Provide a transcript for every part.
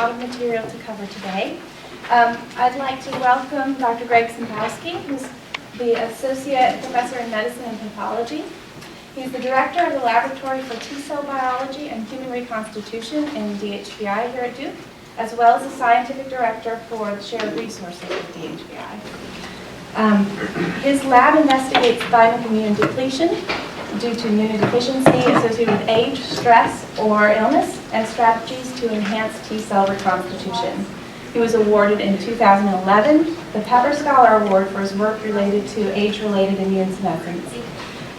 lot of material to cover today. I'd like to welcome Dr. Greg Sempowski, who's the Associate Professor in Medicine and Pathology. He's the Director of the Laboratory for T-Cell Biology and Human Reconstitution in DHVI here at Duke, as well as the Scientific Director for the Shared Resources at DHVI. His lab investigates thymic immune depletion due to immunodeficiency associated with age, stress, or illness, and strategies to enhance T-cell reconstitution. He was awarded in 2011 the Pepper Scholar Award for his work related to age-related immune senescence.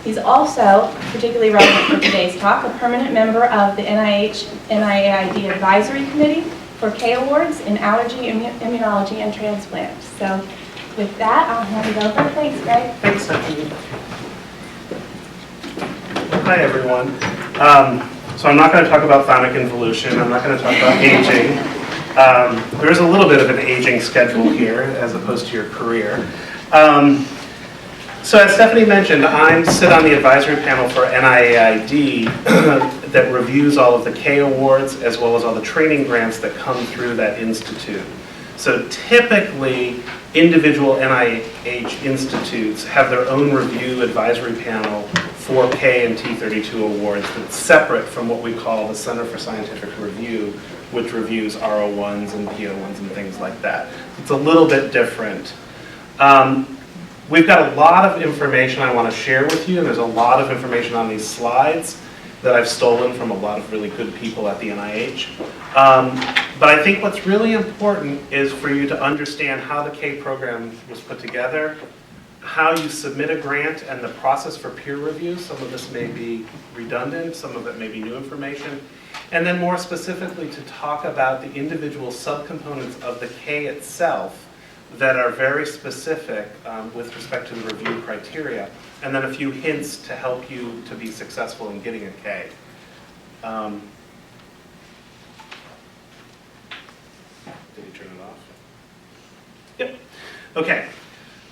He's also, particularly relevant for today's talk, a permanent member of the NIAID Advisory Panel for K Awards in Allergy, Immunology, and Transplant. So with that, I'll hand it over. Thanks, Greg. Thanks, Stephanie. Hi, everyone. So I'm not going to talk about thymic involution. I'm not going to talk about aging. There is a little bit of an aging schedule here as opposed to your career. So as Stephanie mentioned, I sit on the advisory panel for NIAID that reviews all of the K Awards as well as all the training grants that come through that institute. So typically, individual NIH institutes have their own review advisory panel for K and T32 awards that's separate from what we call the Center for Scientific Review, which reviews R01s and P01s and things like that. It's a little bit different. We've got a lot of information I want to share with you, and there's a lot of information on these slides that I've stolen from a lot of really good people at the NIH. But I think what's really important is for you to understand how the K program was put together, how you submit a grant, and the process for peer review. Some of this may be redundant, some of it may be new information. And then more specifically to talk about the individual subcomponents of the K itself that are very specific with respect to the review criteria, and then a few hints to help you to be successful in getting a K. Did you turn it off? Yep. Okay.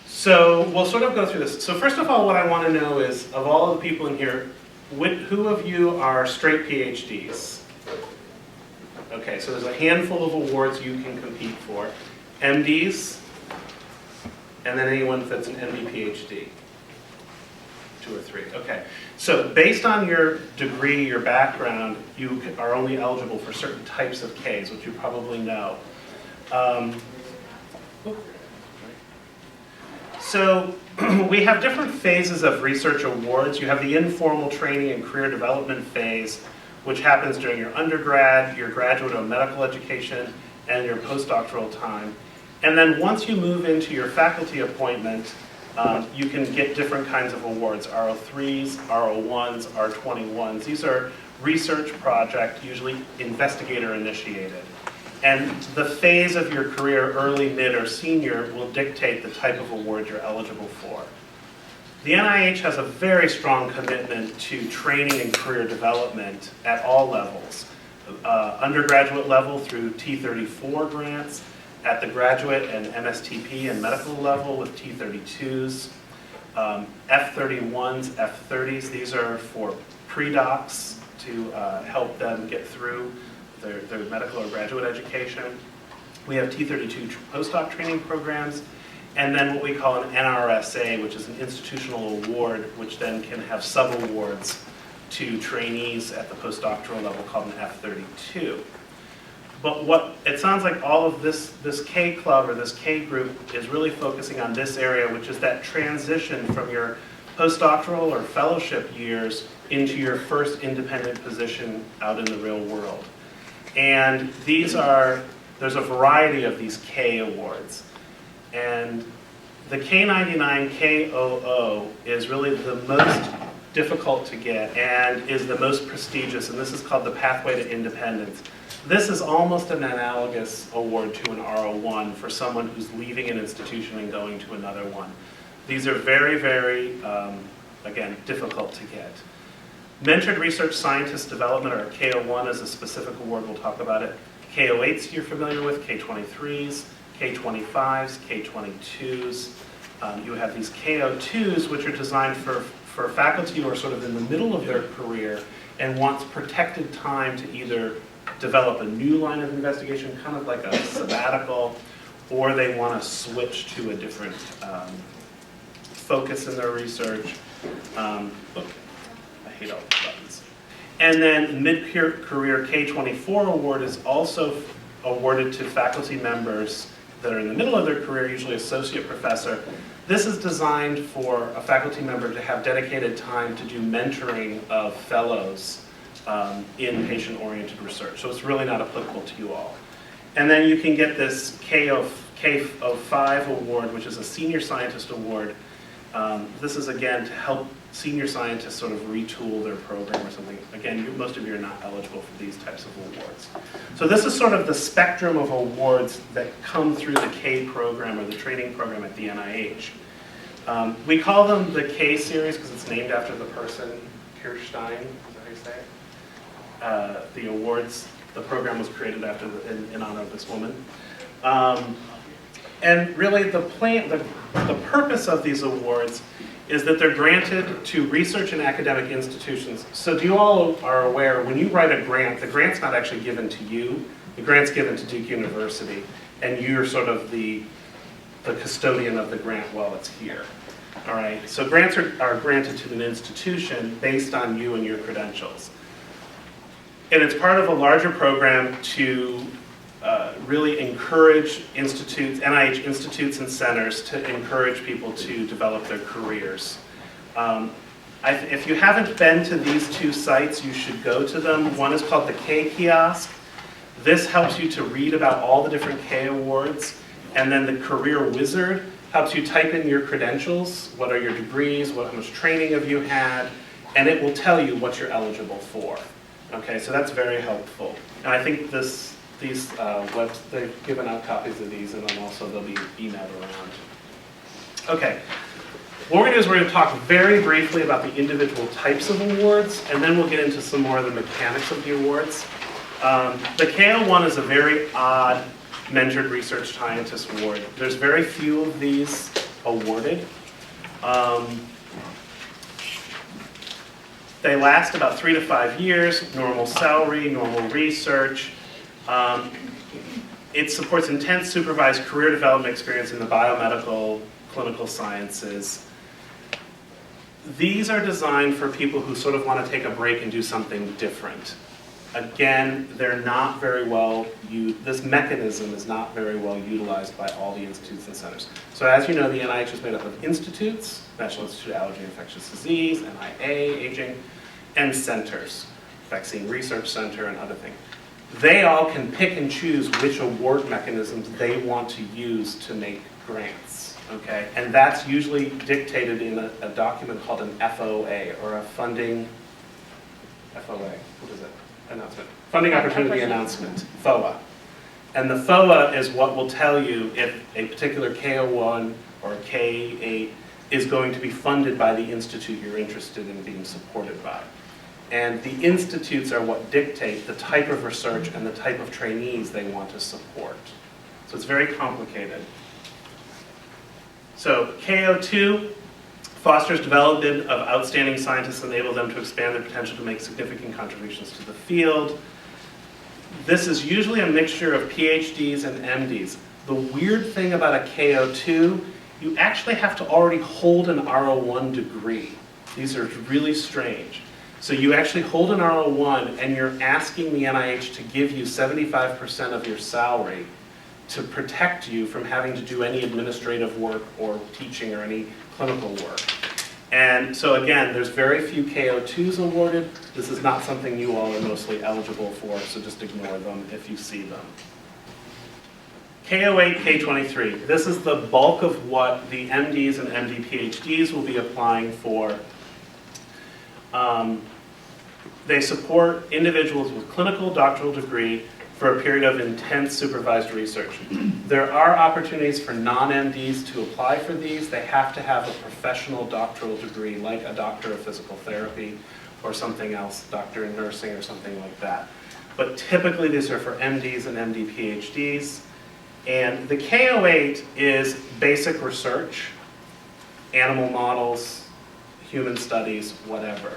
So we'll sort of go through this. So first of all, what I want to know is, of all of the people in here, who of you are straight PhDs? Okay, so there's a handful of awards you can compete for. MDs, and then anyone that's an MD PhD. 2 or 3. Okay. So based on your degree, your background, you are only eligible for certain types of Ks, which you probably know. So we have different phases of research awards. You have the informal training and career development phase, which happens during your undergrad, your graduate or medical education, and your postdoctoral time. And then once you move into your faculty appointment, you can get different kinds of awards, R03s, R01s, R21s. These are research project, usually investigator initiated. And the phase of your career, early, mid, or senior, will dictate the type of award you're eligible for. The NIH has a very strong commitment to training and career development at all levels. Undergraduate level through T34 grants, at the graduate and MSTP and medical level with T32s, F31s, F30s. These are for pre-docs to help them get through their medical or graduate education. We have T32 postdoc training programs, and then what we call an NRSA, which is an institutional award, which then can have sub-awards to trainees at the postdoctoral level called an F32. But what it sounds like all of this K club or this K group is really focusing on this area, which is that transition from your postdoctoral or fellowship years into your first independent position out in the real world. And there's a variety of these K awards. And the K99 KOO is really the most difficult to get and is the most prestigious, and this is called the Pathway to Independence. This is almost an analogous award to an R01 for someone who's leaving an institution and going to another one. These are very, very, again, difficult to get. Mentored Research Scientist Development, or KO1, is a specific award. We'll talk about it. KO8s you're familiar with, K23s, K25s, K22s. You have these KO2s, which are designed for faculty who are sort of in the middle of their career and wants protected time to either develop a new line of investigation, kind of like a sabbatical, or they want to switch to a different focus in their research. Look, I hate all these buttons. And then mid-career K24 award is also awarded to faculty members that are in the middle of their career, usually associate professor. This is designed for a faculty member to have dedicated time to do mentoring of fellows in patient-oriented research. So it's really not applicable to you all. And then you can get this KO5 award, which is a senior scientist award. This is, again, to help senior scientists sort of retool their program or something. Again, most of you are not eligible for these types of awards. So this is sort of the spectrum of awards that come through the K program or the training program at the NIH. We call them the K series because it's named after the person, Kirstein, is that how you say it? The awards, the program was created after in honor of this woman. And really the purpose of these awards is that they're granted to research and academic institutions. So you all are aware, when you write a grant, the grant's not actually given to you, the grant's given to Duke University, and you're sort of the custodian of the grant while it's here. All right, so grants are granted to an institution based on you and your credentials. And it's part of a larger program to really encourage institutes, NIH institutes and centers to encourage people to develop their careers. If you haven't been to these two sites, you should go to them. One is called the K Kiosk. This helps you to read about all the different K awards. And then the Career Wizard helps you type in your credentials, what are your degrees, how much training have you had, and it will tell you what you're eligible for. Okay, so that's very helpful. And I think they've given out copies of these, and then also they'll be emailed around. Okay, what we're going to do is we're going to talk very briefly about the individual types of awards, and then we'll get into some more of the mechanics of the awards. The KO1 is a very odd mentored research scientist award. There's very few of these awarded. They last about 3 to 5 years, normal salary, normal research. It supports intense supervised career development experience in the biomedical, clinical sciences. These are designed for people who sort of want to take a break and do something different. Again, they're not very well used. This mechanism is not very well utilized by all the institutes and centers. So as you know, the NIH is made up of institutes, National Institute of Allergy and Infectious Disease, NIA, Aging, and centers, Vaccine Research Center and other things. They all can pick and choose which award mechanisms they want to use to make grants, okay? And that's usually dictated in a document called an FOA, or a funding, FOA, what is it? Announcement. Funding Opportunity Announcement, FOA. And the FOA is what will tell you if a particular KO1 or K8 is going to be funded by the institute you're interested in being supported by. And the institutes are what dictate the type of research and the type of trainees they want to support. So it's very complicated. So KO2 fosters development of outstanding scientists and enable them to expand their potential to make significant contributions to the field. This is usually a mixture of PhDs and MDs. The weird thing about a KO2, you actually have to already hold an R01 degree. These are really strange. So you actually hold an R01 and you're asking the NIH to give you 75% of your salary to protect you from having to do any administrative work or teaching or any clinical work. And so again, there's very few KO2s awarded. This is not something you all are mostly eligible for, so just ignore them if you see them. KO8, K23. This is the bulk of what the MDs and MD PhDs will be applying for. They support individuals with clinical doctoral degree for a period of intense supervised research. There are opportunities for non-MDs to apply for these. They have to have a professional doctoral degree, like a doctor of physical therapy or something else, doctor in nursing or something like that. But typically these are for MDs and MD PhDs. And the KO8 is basic research, animal models, human studies, whatever.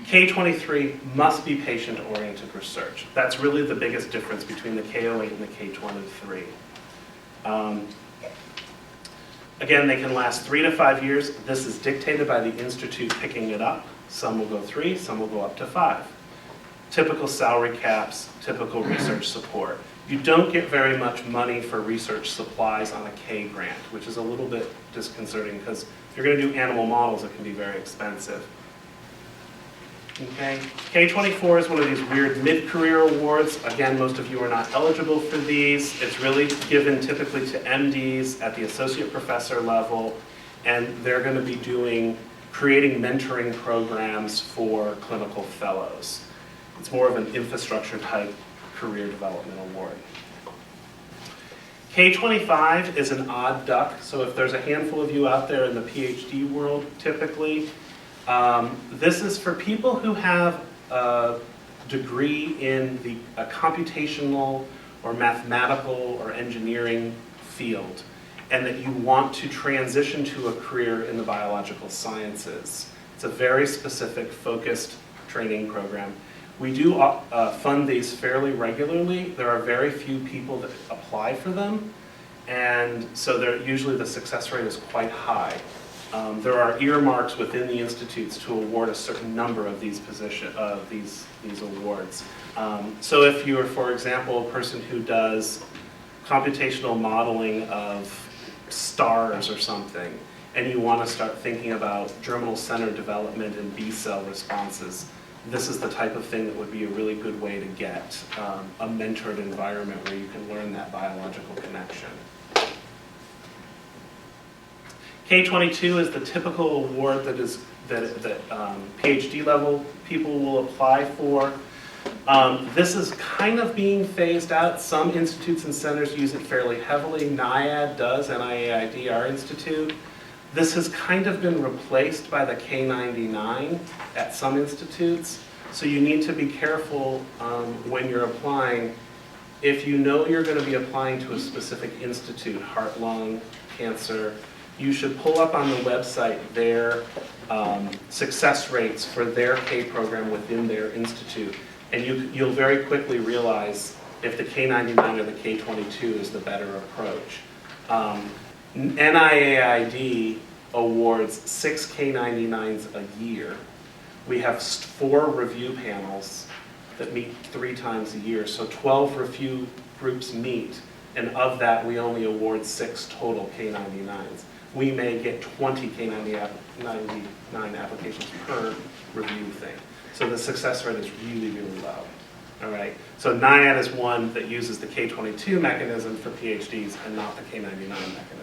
K23 must be patient-oriented research. That's really the biggest difference between the KO8 and the K23. Again, they can last 3 to 5 years. This is dictated by the institute picking it up. Some will go 3, some will go up to 5. Typical salary caps, typical research support. You don't get very much money for research supplies on a K grant, which is a little bit disconcerting because if you're going to do animal models, it can be very expensive. Okay. K24 is one of these weird mid-career awards. Again, most of you are not eligible for these. It's really given typically to MDs at the associate professor level, and they're going to be creating mentoring programs for clinical fellows. It's more of an infrastructure type career development award. K25 is an odd duck, so if there's a handful of you out there in the PhD world, typically, this is for people who have a degree in a computational or mathematical or engineering field, and that you want to transition to a career in the biological sciences. It's a very specific, focused training program. We do fund these fairly regularly. There are very few people that apply for them, and so usually the success rate is quite high. There are earmarks within the institutes to award a certain number of these these awards. So if you are, for example, a person who does computational modeling of stars or something, and you want to start thinking about germinal center development and B-cell responses, this is the type of thing that would be a really good way to get a mentored environment where you can learn that biological connection. K22 is the typical award that PhD level people will apply for. This is kind of being phased out. Some institutes and centers use it fairly heavily. NIAID does, NIAID, our institute. This has kind of been replaced by the K99 at some institutes. So you need to be careful when you're applying. If you know you're going to be applying to a specific institute, heart, lung, cancer, you should pull up on the website their success rates for their K program within their institute. And you'll very quickly realize if the K99 or the K22 is the better approach. NIAID awards 6 K99s a year. We have 4 review panels that meet 3 times a year. So 12 review groups meet, and of that we only award 6 total K99s. We may get 20 K99 applications per review thing. So the success rate is really, really low. All right. So NIAID is one that uses the K22 mechanism for PhDs and not the K99 mechanism.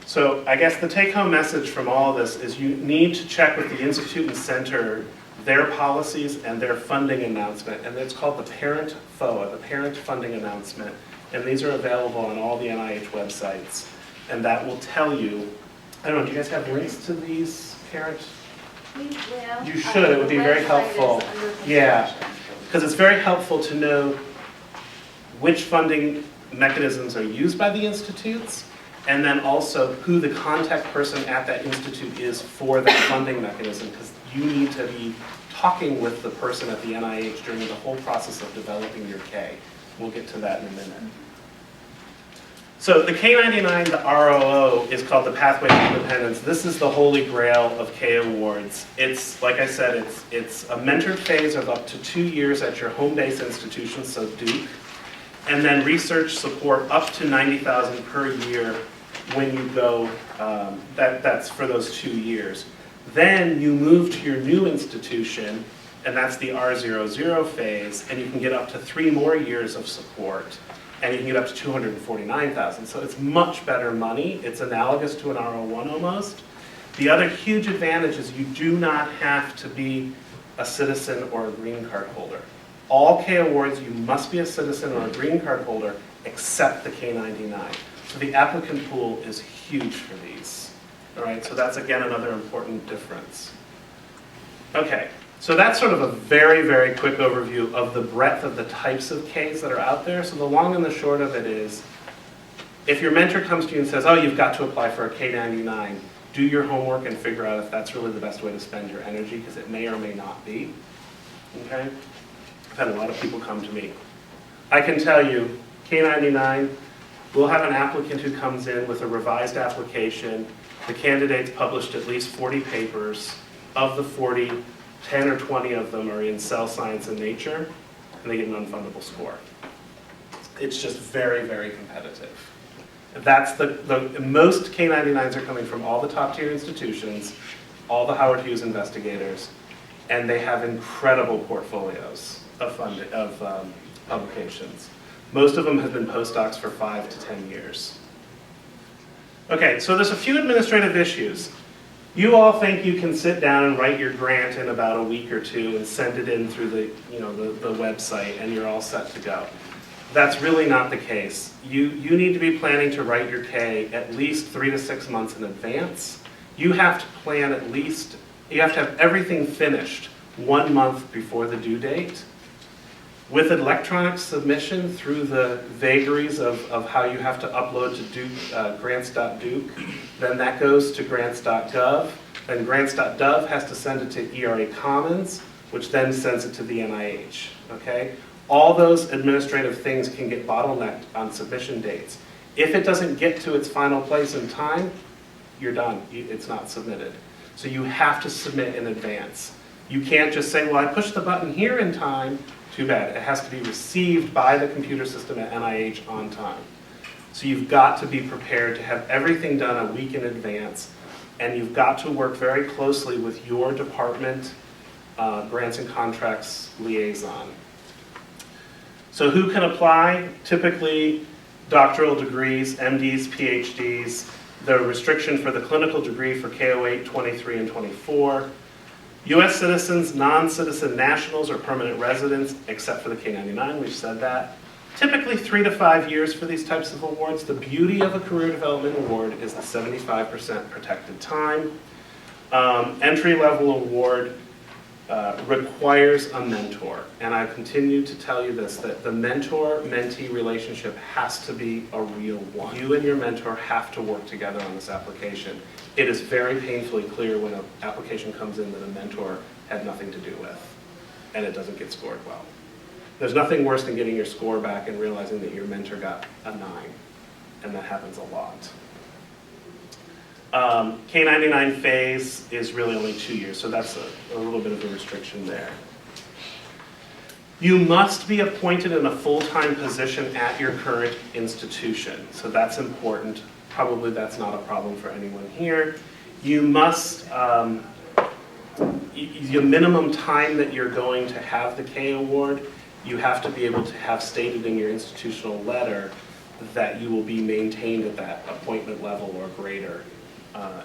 So I guess the take-home message from all of this is you need to check with the institute and center their policies and their funding announcement, and it's called the Parent FOA, the Parent Funding Announcement, and these are available on all the NIH websites, and that will tell you, I don't know, do you guys have links to these parent? We will. You should, it would be very helpful. Yeah, because it's very helpful to know which funding mechanisms are used by the institutes, and then also who the contact person at that institute is for that funding mechanism, because you need to be talking with the person at the NIH during the whole process of developing your K. We'll get to that in a minute. So the K99, the ROO, is called the Pathway to Independence. This is the holy grail of K Awards. It's, like I said, it's a mentored phase of up to 2 years at your home-based institution, so Duke, and then research support up to $90,000 per year when you go, that's for those 2 years. Then you move to your new institution, and that's the R00 phase, and you can get up to 3 more years of support, and you can get up to $249,000. So it's much better money. It's analogous to an R01 almost. The other huge advantage is you do not have to be a citizen or a green card holder. All K Awards, you must be a citizen or a green card holder, except the K99. So the applicant pool is huge for these. All right, so that's again another important difference. Okay, so that's sort of a very, very quick overview of the breadth of the types of Ks that are out there. So the long and the short of it is, if your mentor comes to you and says, oh, you've got to apply for a K99, do your homework and figure out if that's really the best way to spend your energy, because it may or may not be. Okay? I've had a lot of people come to me. I can tell you, K99, we'll have an applicant who comes in with a revised application. The candidate's published at least 40 papers. Of the 40, 10 or 20 of them are in Cell Science and Nature, and they get an unfundable score. It's just very, very competitive. That's the most K99s are coming from all the top tier institutions, all the Howard Hughes investigators, and they have incredible portfolios of publications. Most of them have been postdocs for 5 to 10 years. Okay, so there's a few administrative issues. You all think you can sit down and write your grant in about a week or two and send it in through the website and you're all set to go. That's really not the case. You need to be planning to write your K at least 3 to 6 months in advance. You have to plan you have to have everything finished 1 month before the due date. With electronic submission through the vagaries of how you have to upload to Duke, grants.duke, then that goes to grants.gov, then grants.gov has to send it to ERA Commons, which then sends it to the NIH, okay? All those administrative things can get bottlenecked on submission dates. If it doesn't get to its final place in time, you're done, it's not submitted. So you have to submit in advance. You can't just say, well, I pushed the button here in time. Too bad. It has to be received by the computer system at NIH on time. So you've got to be prepared to have everything done a week in advance, and you've got to work very closely with your department grants and contracts liaison. So who can apply? Typically doctoral degrees, MDs, PhDs. The restriction for the clinical degree for KO8, 23, and 24. U.S. citizens, non-citizen nationals, or permanent residents, except for the K99, we've said that. Typically 3 to 5 years for these types of awards. The beauty of a career development award is the 75% protected time. Entry-level award requires a mentor. And I continue to tell you this, that the mentor-mentee relationship has to be a real one. You and your mentor have to work together on this application. It is very painfully clear when an application comes in that a mentor had nothing to do with, and it doesn't get scored well. There's nothing worse than getting your score back and realizing that your mentor got a 9, and that happens a lot. K99 phase is really only 2 years, so that's a little bit of a restriction there. You must be appointed in a full-time position at your current institution, so that's important. Probably that's not a problem for anyone here. You must, the minimum time that you're going to have the K award, you have to be able to have stated in your institutional letter that you will be maintained at that appointment level or greater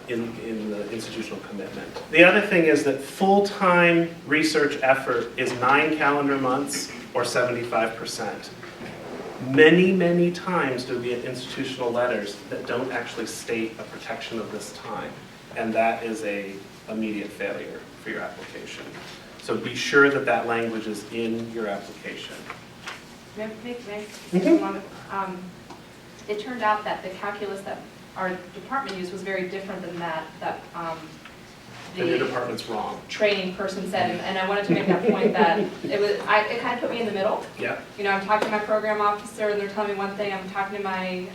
in the institutional commitment. The other thing is that full-time research effort is 9 calendar months or 75%. Many, many times there'll be institutional letters that don't actually state a protection of this time, and that is an immediate failure for your application. So be sure that that language is in your application. It turned out that the calculus that our department used was very different than that And your department's wrong. training person said, and I wanted to make that point that it kind of put me in the middle. Yeah. You know, I'm talking to my program officer and they're telling me one thing, I'm talking to my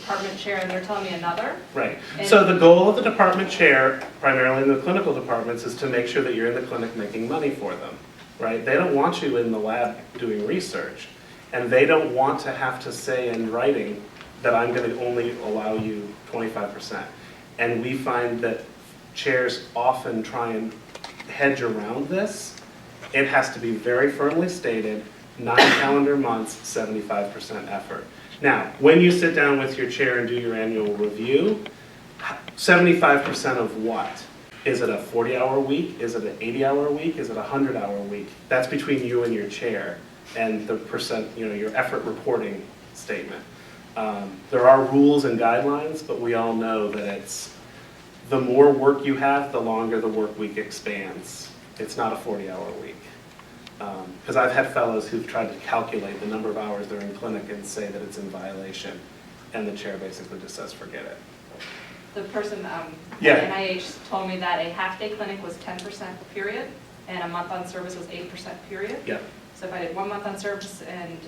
department chair and they're telling me another. Right. And So the goal of the department chair, primarily in the clinical departments, is to make sure that you're in the clinic making money for them, right? They don't want you in the lab doing research, and they don't want to have to say in writing that I'm going to only allow you 25%. And we find that chairs often try and hedge around this. It has to be very firmly stated, 9 calendar months, 75% effort. Now, when you sit down with your chair and do your annual review, 75% of what? Is it a 40-hour week? Is it an 80-hour week? Is it a 100-hour week? That's between you and your chair and the percent, your effort reporting statement. There are rules and guidelines, but we all know that it's the more work you have, the longer the work week expands. It's not a 40-hour week. Because I've had fellows who've tried to calculate the number of hours they're in clinic and say that it's in violation, and the chair basically just says, forget it. The person Yeah. at NIH told me that a half-day clinic was 10% period, and a month on service was 8% period. Yeah. So if I did 1 month on service and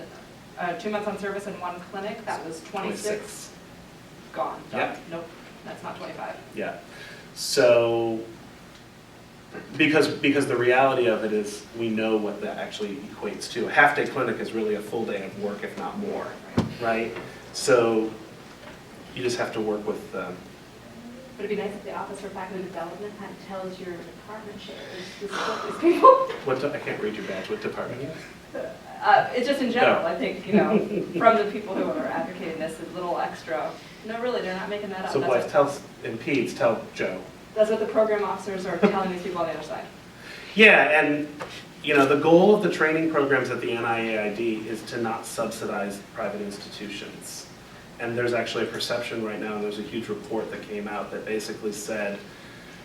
2 months on service and 1 clinic, that was 26. Gone. Done. Yeah. Nope, that's not 25. Yeah. So, because the reality of it is we know what that actually equates to. A half-day clinic is really a full day of work, if not more, right? So you just have to work with Would it be nice if the Office for Faculty Development had tells your department chairs to support these people? I can't read your badge. What department are you in? It's just in general, No. I think, from the people who are advocating this, a little extra. No, really, they're not making that up. So That's Blythe, what- tell Joe. That's what the program officers are telling these people on the other side. Yeah, and the goal of the training programs at the NIAID is to not subsidize private institutions. And there's actually a perception right now, and there's a huge report that came out that basically said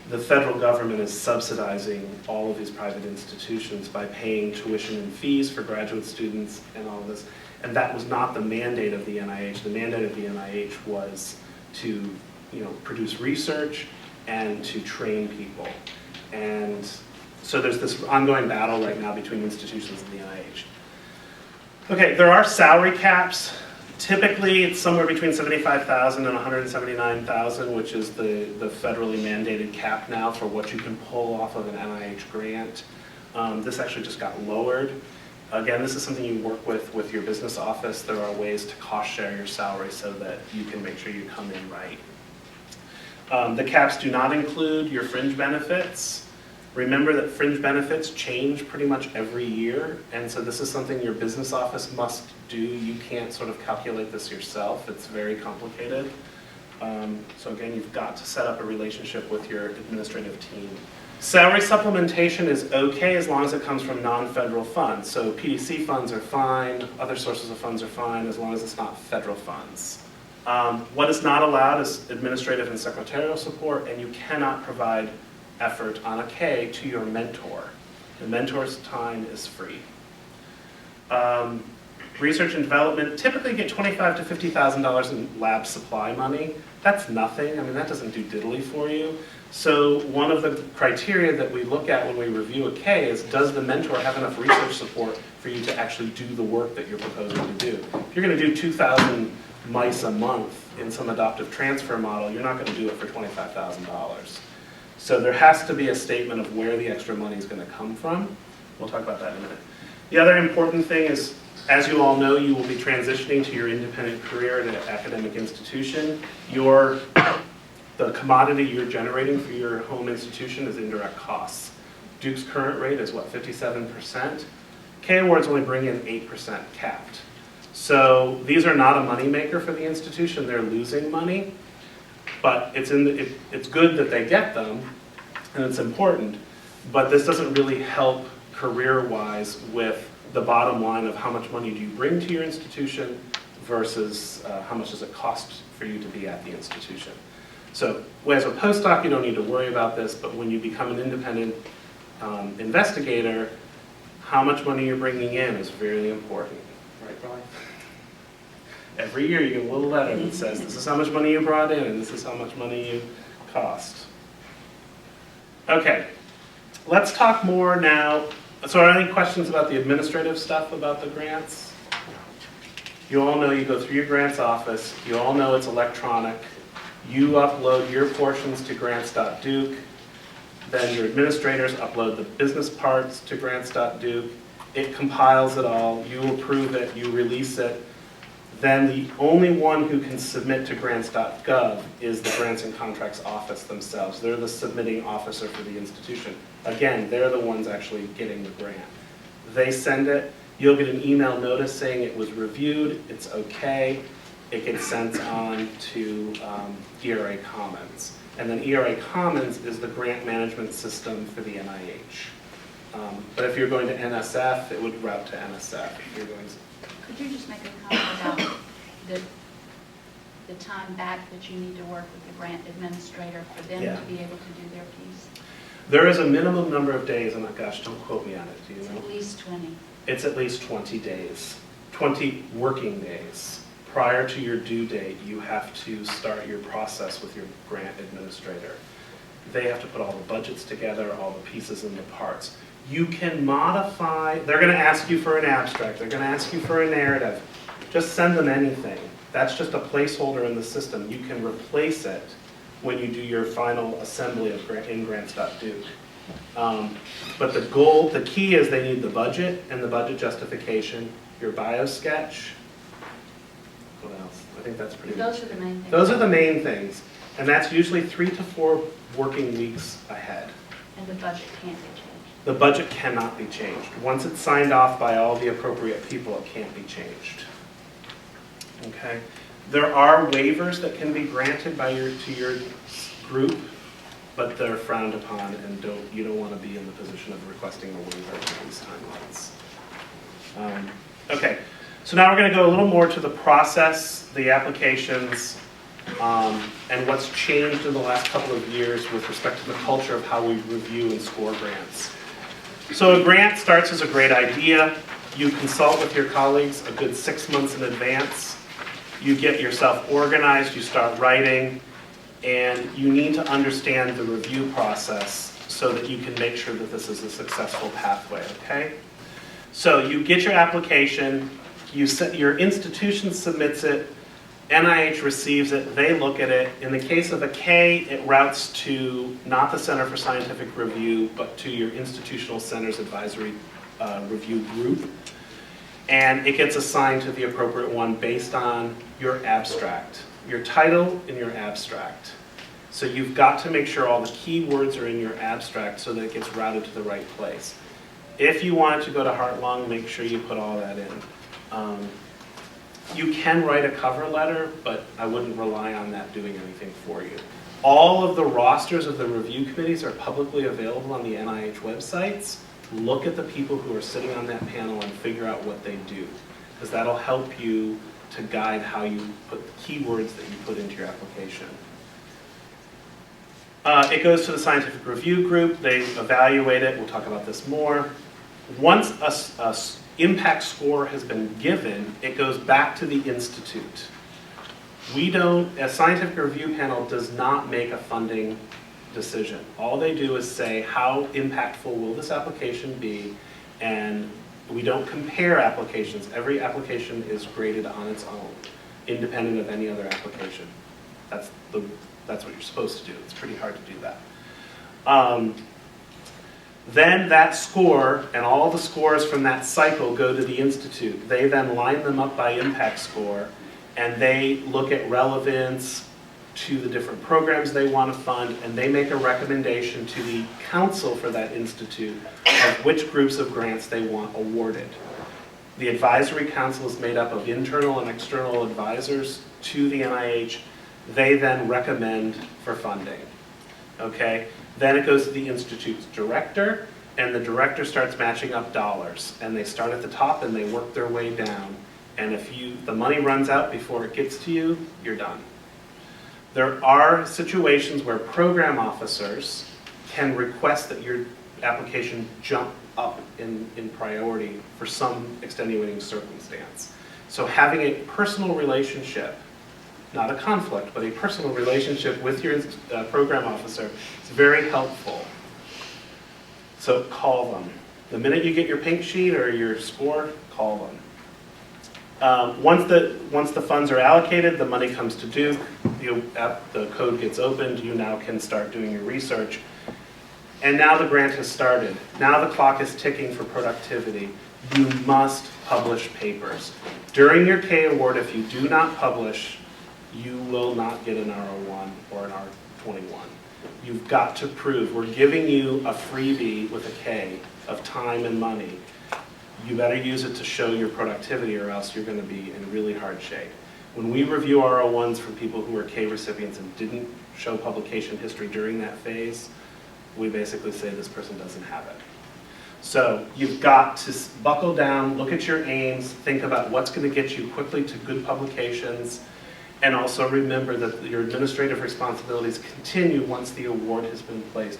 the federal government is subsidizing all of these private institutions by paying tuition and fees for graduate students and all of this. And that was not the mandate of the NIH. The mandate of the NIH was to produce research and to train people. And so there's this ongoing battle right now between institutions and the NIH. Okay, there are salary caps. Typically, it's somewhere between $75,000 and $179,000, which is the federally mandated cap now for what you can pull off of an NIH grant. This actually just got lowered. Again, this is something you work with your business office. There are ways to cost share your salary so that you can make sure you come in right. The caps do not include your fringe benefits. Remember that fringe benefits change pretty much every year, and so this is something your business office must do. You can't sort of calculate this yourself. It's very complicated. So again, you've got to set up a relationship with your administrative team. Salary supplementation is okay as long as it comes from non-federal funds. So PDC funds are fine, other sources of funds are fine, as long as it's not federal funds. What is not allowed is administrative and secretarial support, and you cannot provide effort on a K to your mentor. The mentor's time is free. Research and development typically get $25,000 to $50,000 in lab supply money. That's nothing. I mean, that doesn't do diddly for you. So one of the criteria that we look at when we review a K is, does the mentor have enough research support for you to actually do the work that you're proposing to do? If you're going to do 2,000 mice a month in some adoptive transfer model, you're not going to do it for $25,000. So there has to be a statement of where the extra money is going to come from. We'll talk about that in a minute. The other important thing is, as you all know, you will be transitioning to your independent career at an academic institution. The commodity you're generating for your home institution is indirect costs. Duke's current rate is what, 57%? K Awards only bring in 8% capped. So these are not a moneymaker for the institution. They're losing money. But it's good that they get them, and it's important, but this doesn't really help career-wise with the bottom line of how much money do you bring to your institution versus how much does it cost for you to be at the institution. So as a postdoc, you don't need to worry about this, but when you become an independent investigator, how much money you're bringing in is very important, right, Brian? Every year you get a little letter that says, this is how much money you brought in, and this is how much money you cost. Okay, let's talk more now. So are there any questions about the administrative stuff about the grants? You all know you go through your grants office. You all know it's electronic. You upload your portions to grants.duke. Then your administrators upload the business parts to grants.duke. It compiles it all. You approve it. You release it. Then the only one who can submit to grants.gov is the Grants and Contracts Office themselves. They're the submitting officer for the institution. Again, they're the ones actually getting the grant. They send it. You'll get an email notice saying it was reviewed, it's okay. It gets sent on to ERA Commons. And then ERA Commons is the grant management system for the NIH. But if you're going to NSF, it would route to NSF. If you're going to... Could you just make a comment about the time back that you need to work with the grant administrator for them to be able to do their piece? There is a minimum number of days, and gosh, don't quote me on it, do you know? At least 20. It's at least 20 days, 20 working days prior to your due date, you have to start your process with your grant administrator. They have to put all the budgets together, all the pieces and the parts. You can modify, they're going to ask you for an abstract, they're going to ask you for a narrative. Just send them anything. That's just a placeholder in the system. You can replace it when you do your final assembly of in grants.duke. But the key is they need the budget and the budget justification, your Biosketch. What else? I think that's pretty much. Those are the main things. Those are the main things. And that's usually 3 to 4 working weeks ahead. And the budget can't be changed. The budget cannot be changed. Once it's signed off by all the appropriate people, it can't be changed. Okay? There are waivers that can be granted to your group, but they're frowned upon, and you don't want to be in the position of requesting a waiver for these timelines. Okay, so now we're going to go a little more to the process, the applications, and what's changed in the last couple of years with respect to the culture of how we review and score grants. So a grant starts as a great idea. You consult with your colleagues a good 6 months in advance. You get yourself organized, you start writing, and you need to understand the review process so that you can make sure that this is a successful pathway, okay? So you get your application, your institution submits it, NIH receives it, they look at it. In the case of a K, it routes to not the Center for Scientific Review, but to your institutional center's advisory review group. And it gets assigned to the appropriate one based on your abstract, your title and your abstract. So you've got to make sure all the keywords are in your abstract so that it gets routed to the right place. If you want it to go to heart-lung, make sure you put all that in. You can write a cover letter, but I wouldn't rely on that doing anything for you. All of the rosters of the review committees are publicly available on the NIH websites. Look at the people who are sitting on that panel and figure out what they do, because that'll help you to guide how you put the keywords that you put into your application. It goes to the scientific review group. They evaluate it. We'll talk about this more. Once a impact score has been given, it goes back to the institute. A scientific review panel does not make a funding decision. All they do is say, how impactful will this application be? And we don't compare applications. Every application is graded on its own, independent of any other application. That's what you're supposed to do. It's pretty hard to do that. Then that score and all the scores from that cycle go to the institute. They then line them up by impact score, and they look at relevance to the different programs they want to fund, and they make a recommendation to the council for that institute of which groups of grants they want awarded. The advisory council is made up of internal and external advisors to the NIH. They then recommend for funding. Okay? Then it goes to the institute's director, and the director starts matching up dollars. And they start at the top and they work their way down. And if the money runs out before it gets to you, you're done. There are situations where program officers can request that your application jump up in priority for some extenuating circumstance. So having a personal relationship, not a conflict, but a personal relationship with your program officer is very helpful. So call them. The minute you get your pink sheet or your score, call them. Once the funds are allocated, the money comes to Duke, the code gets opened, you now can start doing your research. And now the grant has started. Now the clock is ticking for productivity. You must publish papers. During your K award, if you do not publish, you will not get an R01 or an R21. You've got to prove. We're giving you a freebie with a K of time and money. You better use it to show your productivity, or else you're going to be in really hard shape. When we review R01s for people who are K recipients and didn't show publication history during that phase, we basically say this person doesn't have it. So you've got to buckle down, look at your aims, think about what's going to get you quickly to good publications, and also remember that your administrative responsibilities continue once the award has been placed.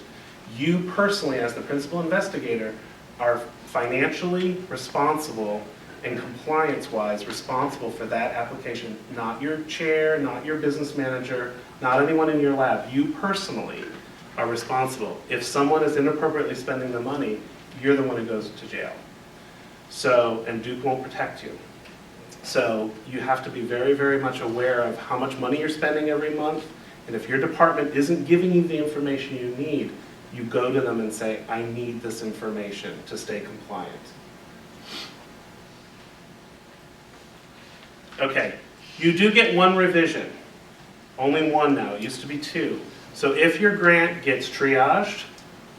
You personally, as the principal investigator, are financially responsible and compliance-wise responsible for that application, not your chair, not your business manager, not anyone in your lab. You personally are responsible. If someone is inappropriately spending the money, you're the one who goes to jail. So, and Duke won't protect you. So you have to be very, very much aware of how much money you're spending every month. And if your department isn't giving you the information you need, you go to them and say, I need this information to stay compliant. Okay, you do get one revision. Only one now, it used to be two. So if your grant gets triaged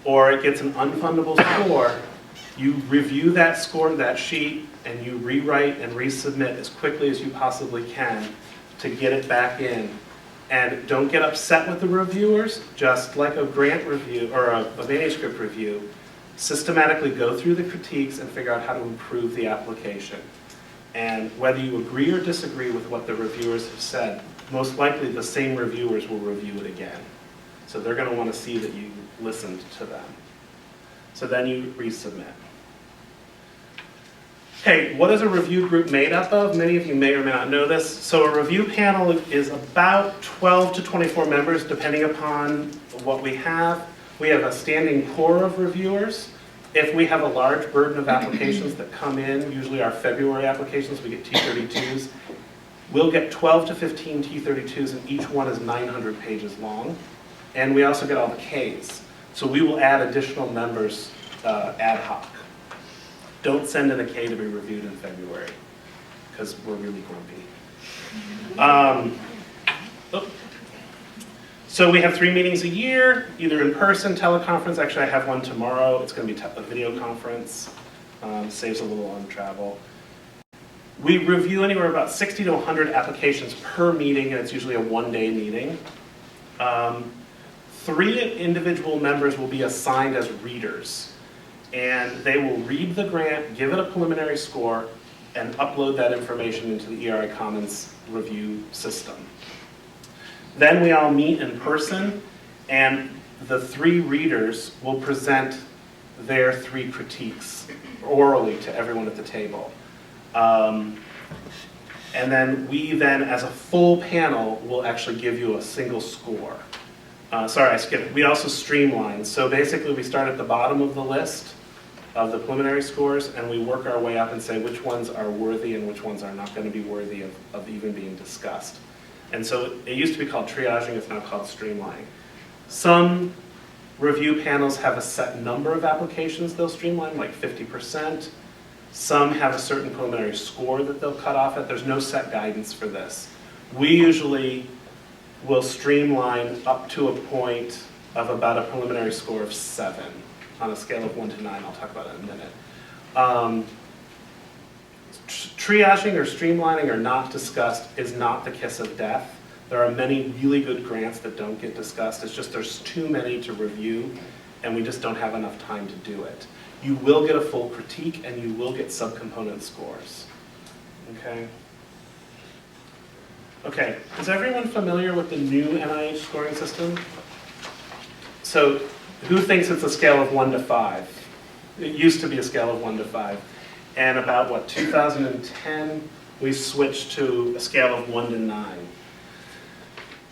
or it gets an unfundable score, you review that score, that sheet, and you rewrite and resubmit as quickly as you possibly can to get it back in. And don't get upset with the reviewers, just like a grant review or a manuscript review, systematically go through the critiques and figure out how to improve the application. And whether you agree or disagree with what the reviewers have said, most likely the same reviewers will review it again. So they're going to want to see that you listened to them. So then you resubmit. Okay, what is a review group made up of? Many of you may or may not know this. So a review panel is about 12 to 24 members, depending upon what we have. We have a standing core of reviewers. If we have a large burden of applications that come in, usually our February applications, we get T32s. We'll get 12 to 15 T32s, and each one is 900 pages long. And we also get all the Ks. So we will add additional members ad hoc. Don't send in a K to be reviewed in February, because we're really grumpy. So we have 3 meetings a year, either in person, teleconference. Actually, I have one tomorrow. It's going to be a video conference. Saves a little on travel. We review anywhere about 60 to 100 applications per meeting, and it's usually a one-day meeting. 3 individual members will be assigned as readers. And they will read the grant, give it a preliminary score, and upload that information into the ERI Commons review system. Then we all meet in person, and the 3 readers will present their 3 critiques orally to everyone at the table. And then we then, as a full panel, will actually give you a single score. Sorry, I skipped. We also streamline. So basically, we start at the bottom of the list of the preliminary scores, and we work our way up and say which ones are worthy and which ones are not going to be worthy of even being discussed. And so it used to be called triaging, it's now called streamlining. Some review panels have a set number of applications they'll streamline, like 50%. Some have a certain preliminary score that they'll cut off at. There's no set guidance for this. We usually will streamline up to a point of about a preliminary score of 7. On a scale of 1 to 9, I'll talk about it in a minute. Triaging or streamlining or not discussed is not the kiss of death. There are many really good grants that don't get discussed. It's just there's too many to review, and we just don't have enough time to do it. You will get a full critique, and you will get subcomponent scores. Okay? Okay, is everyone familiar with the new NIH scoring system? So, who thinks it's a scale of 1 to 5? It used to be a scale of 1 to 5. And about, 2010, we switched to a scale of 1 to 9.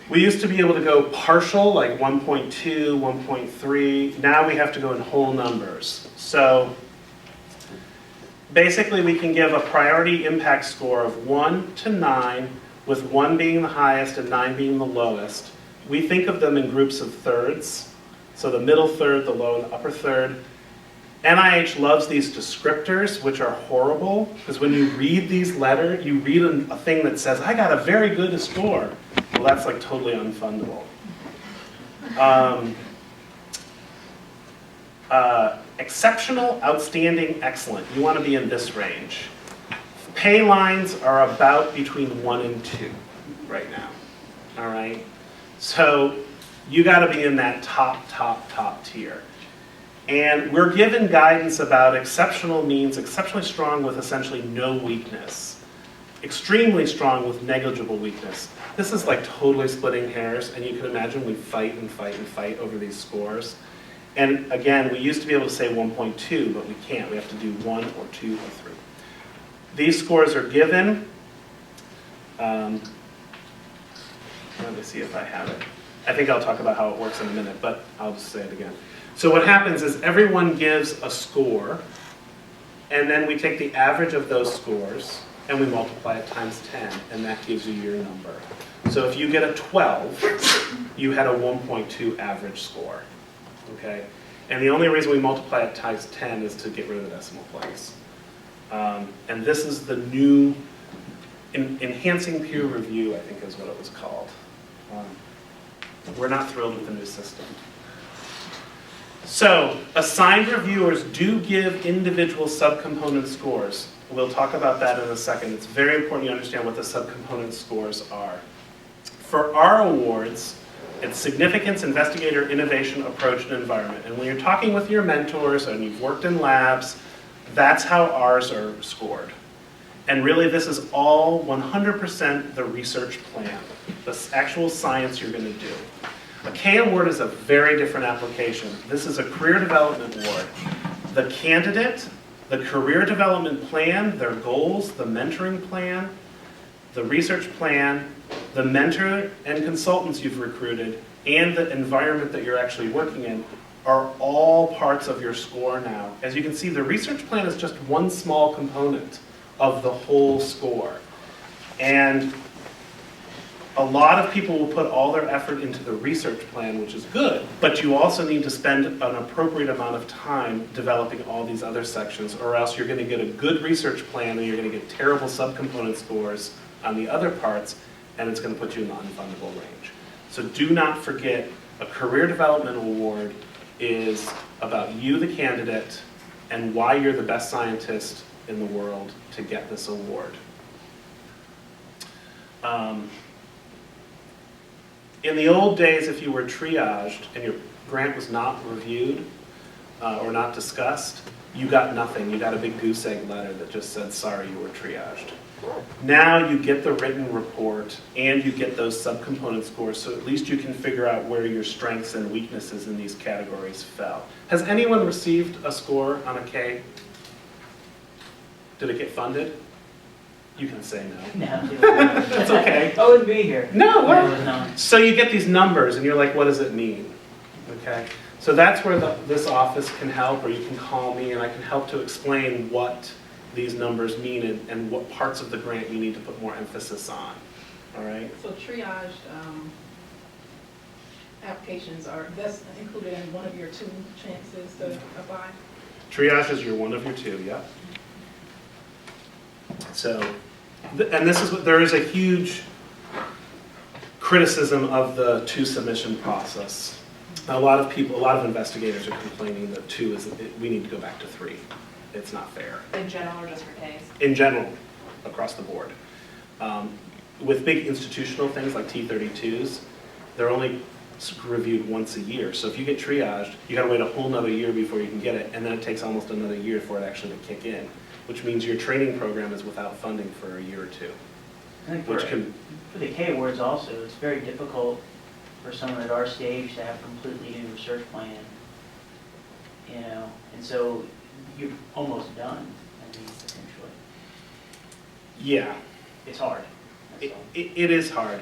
We used to be able to go partial, like 1.2, 1.3. Now we have to go in whole numbers. So basically, we can give a priority impact score of 1 to 9, with 1 being the highest and 9 being the lowest. We think of them in groups of thirds. So the middle third, the low and the upper third. NIH loves these descriptors, which are horrible, because when you read these letters, you read a thing that says, I got a very good score. Well, that's like totally unfundable. Exceptional, outstanding, excellent. You want to be in this range. Pay lines are about between 1 and 2 right now. All right? So you got to be in that top tier. And we're given guidance about exceptional means exceptionally strong with essentially no weakness. Extremely strong with negligible weakness. This is like totally splitting hairs, and you can imagine we fight and fight and fight over these scores. And again, we used to be able to say 1.2, but we can't. We have to do 1 or 2 or 3. These scores are given. Let me see if I have it. I think I'll talk about how it works in a minute, but I'll just say it again. So what happens is everyone gives a score, and then we take the average of those scores, and we multiply it times 10, and that gives you your number. So if you get a 12, you had a 1.2 average score, okay? And the only reason we multiply it times 10 is to get rid of the decimal place. And this is the new enhancing peer review, I think is what it was called. We're not thrilled with the new system. So, assigned reviewers do give individual subcomponent scores. We'll talk about that in a second. It's very important you understand what the subcomponent scores are. For our awards, it's significance, investigator, innovation, approach, and environment. And when you're talking with your mentors and you've worked in labs, that's how ours are scored. And really, this is all 100% the research plan, the actual science you're going to do. A K Award is a very different application. This is a career development award. The candidate, the career development plan, their goals, the mentoring plan, the research plan, the mentor and consultants you've recruited, and the environment that you're actually working in are all parts of your score now. As you can see, the research plan is just one small component of the whole score. And a lot of people will put all their effort into the research plan, which is good, but you also need to spend an appropriate amount of time developing all these other sections, or else you're going to get a good research plan and you're going to get terrible subcomponent scores on the other parts, and it's going to put you in the unfundable range. So do not forget, a career development award is about you, the candidate, and why you're the best scientist in the world to get this award. In the old days, if you were triaged and your grant was not reviewed or not discussed, you got nothing. You got a big goose egg letter that just said, sorry, you were triaged. Now you get the written report and you get those subcomponent scores, so at least you can figure out where your strengths and weaknesses in these categories fell. Has anyone received a score on a K? Did it get funded? You can say no. No. That's okay. I wouldn't be here. No, No, it was not. so you get these numbers and you're like, what does it mean? Okay, so that's where this office can help, or you can call me and I can help to explain what these numbers mean and what parts of the grant you need to put more emphasis on. All right? So triaged applications that's included in one of your 2 chances to apply? Triage is your one of your 2, yeah. So, and this is what, there is a huge criticism of the 2 submission process. A lot of investigators are complaining that 2 is, we need to go back to 3. It's not fair. In general or just for Ks? In general, across the board. With big institutional things like T32s, they're only reviewed once a year. So if you get triaged, you gotta wait a whole nother year before you can get it, and then it takes almost another year for it actually to kick in, which means your training program is without funding for a year or 2. I think Which can, for the K Awards also, it's very difficult for someone at our stage to have a completely new research plan, you know, and so you're almost done, I mean, essentially. yeah, It's hard. That's all. it is hard.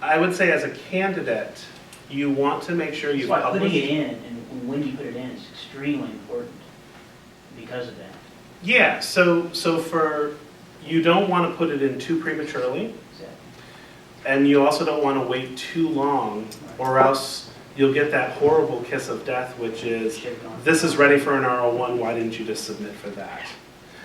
I would say as a candidate, you want to make sure you That's why publish. putting it in and when you put it in is extremely important because of that. Yeah, so for, you don't want to put it in too prematurely, Exactly. and you also don't want to wait too long, or else you'll get that horrible kiss of death, which is, this is ready for an R01, why didn't you just submit for that?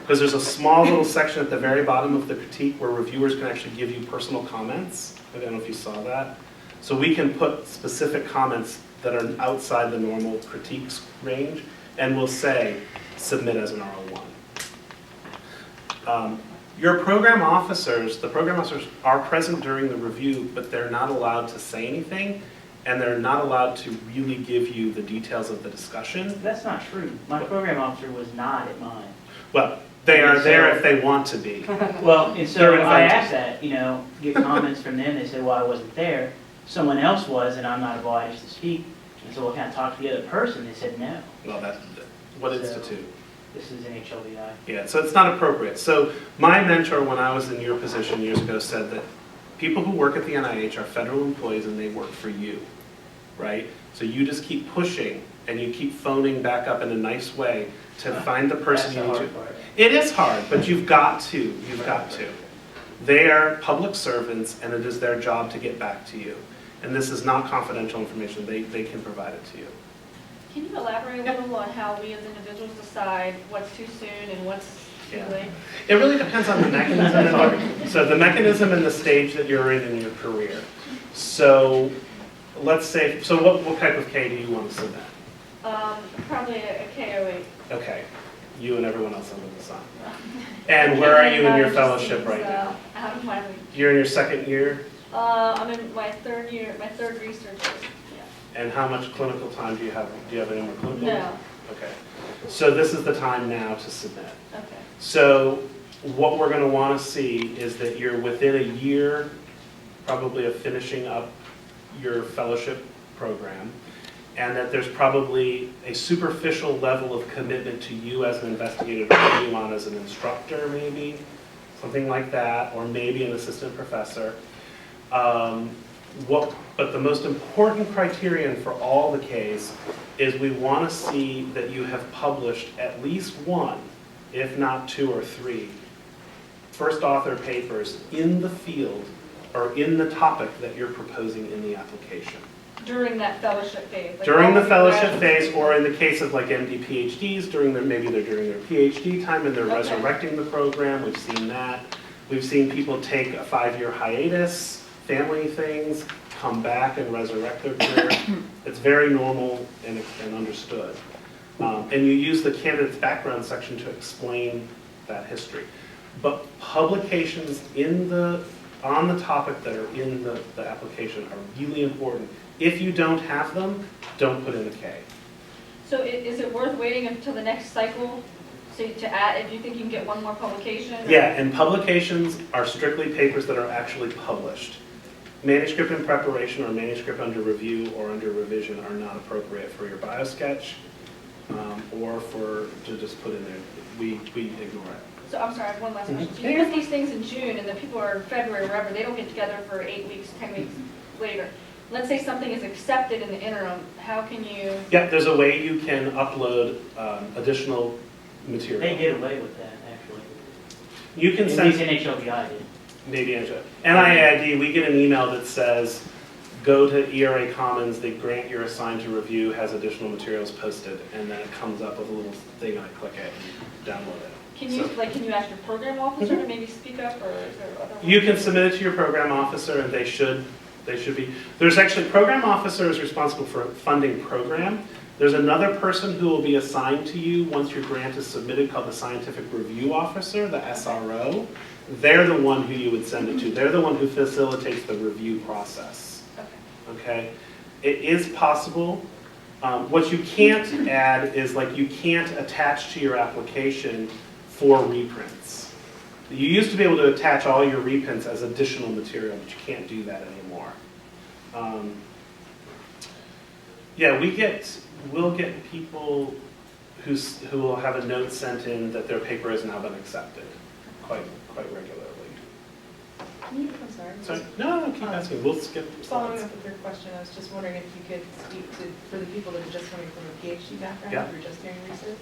Because there's a small little section at the very bottom of the critique where reviewers can actually give you personal comments. I don't know if you saw that. So we can put specific comments that are outside the normal critiques range, and we'll say, submit as an R01. Your program officers, the program officers are present during the review, but they're not allowed to say anything, and they're not allowed to really give you the details of the discussion. That's not true. My program officer was not at mine. Well, they are there if they want to be. Well, and so They're I invited. asked that, you know, get comments from them. They said, well, I wasn't there. Someone else was, and I'm not obliged to speak. And so I kind of talked to the other person. They said no. Well, what So- institute? This is NHLVI. Yeah, so it's not appropriate. So my mentor, when I was in your position years ago, said that people who work at the NIH are federal employees and they work for you, right? So you just keep pushing and you keep phoning back up in a nice way to find the person That's you the need to. hard part. It is hard, but you've got to. You've got to. They are public servants, and it is their job to get back to you. And this is not confidential information. They can provide it to you. Can you elaborate a little on how we as individuals decide what's too soon and what's too Yeah. late? It really depends on the mechanism. So the mechanism and the stage that you're in your career. So let's say, so what type of K do you want to submit? Probably a KO8. Okay, you and everyone else under the sun. And where are you in your fellowship right now? Out of my league. You're in your second year, I'm in my third year, my third research year. and how much clinical time do you have? Do you have any more clinical? No. Okay, so this is the time now to submit. Okay. So what we're going to want to see is that you're within a year, probably of finishing up your fellowship program, and that there's probably a superficial level of commitment to you as an investigator to bring you on as an instructor, maybe, something like that, or maybe an assistant professor. But the most important criterion for all the Ks is we want to see that you have published at least one, if not two or three, first author papers in the field or in the topic that you're proposing in the application. During that fellowship phase. Like During the all fellowship graduate phase, or in the case of like MD PhDs, maybe they're during their PhD time and they're Okay. resurrecting the program. We've seen that. We've seen people take a 5-year hiatus, family things, come back and resurrect their career. It's very normal and understood. And you use the candidate's background section to explain that history. But publications on the topic that are in the application are really important. If you don't have them, don't put in a K. So is it worth waiting until the next cycle to add, if you think you can get one more publication? or- Yeah, and publications are strictly papers that are actually published. Manuscript in preparation or manuscript under review or under revision are not appropriate for your Biosketch or to just put in there. We ignore it. So I'm sorry, I have one last question. So Yeah. you get these things in June and the people are in February or wherever, they don't get together for 8 weeks, 10 weeks later. Let's say something is accepted in the interim, how can you? Yeah, there's a way you can upload additional material. They did away with that, actually. You can At send least NHLVI did. maybe NIAID. We get an email that says, go to ERA Commons. The grant you're assigned to review has additional materials posted, and then it comes up with a little thing. I click it and download it. Can you, So- can you ask your program officer to maybe speak up, or is there other? You can submit it to your program officer, and they should be. There's actually, program officer is responsible for funding program. There's another person who will be assigned to you once your grant is submitted called the scientific review officer, the SRO. They're the one who you would send it to. They're the one who facilitates the review process. Okay. Okay? It is possible. What you can't add is like you can't attach to your application 4 reprints. You used to be able to attach all your reprints as additional material, but you can't do that anymore. Yeah, we'll get people who will have a note sent in that their paper has now been accepted quite regularly. I'm sorry. So, no, keep asking. We'll skip Following slides. up with your question, I was just wondering if you could speak to, for the people that are just coming from a PhD background, Yeah. who are just doing research,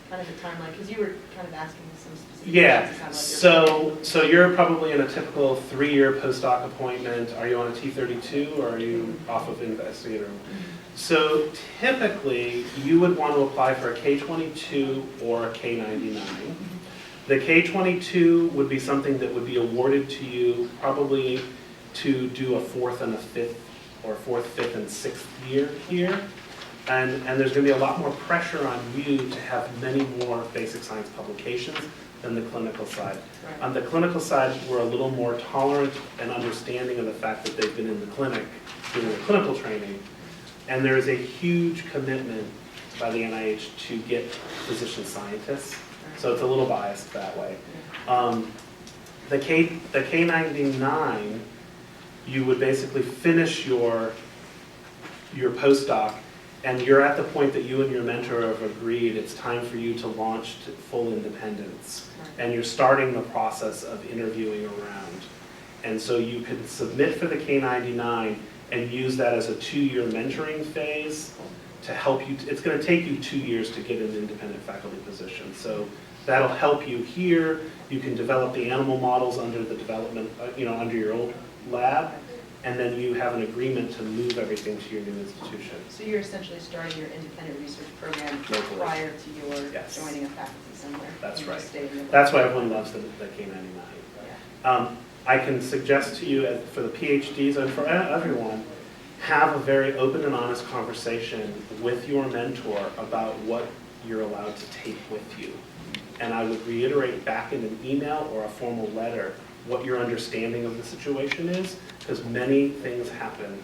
kind of the timeline, because you were kind of asking some specific Yeah, questions. It sounded like you're- so you're probably in a typical 3-year postdoc appointment. Are you on a T32 or are you off of investigator? So typically, you would want to apply for a K22 or a K99. The K22 would be something that would be awarded to you probably to do a 4th and a 5th, or 4th, 5th, and 6th year here. And there's going to be a lot more pressure on you to have many more basic science publications than the clinical side. Right. On the clinical side, we're a little more tolerant and understanding of the fact that they've been in the clinic doing the clinical training. And there is a huge commitment by the NIH to get physician scientists. So it's a little biased that way. The K99, you would basically finish your postdoc, and you're at the point that you and your mentor have agreed it's time for you to launch to full independence, and you're starting the process of interviewing around. And so you can submit for the K99 and use that as a 2-year mentoring phase to help you. It's going to take you 2 years to get an independent faculty position. So that'll help you here. You can develop the animal models under the development, under your old lab, and then you have an agreement to move everything to your new institution. So you're essentially starting your independent research program Locally. prior to your Yes. joining a faculty somewhere. That's You just right. stay in the- That's why everyone loves the K99. Yeah. I can suggest to you, for the PhDs and for everyone, have a very open and honest conversation with your mentor about what you're allowed to take with you. And I would reiterate back in an email or a formal letter what your understanding of the situation is, because many things happen.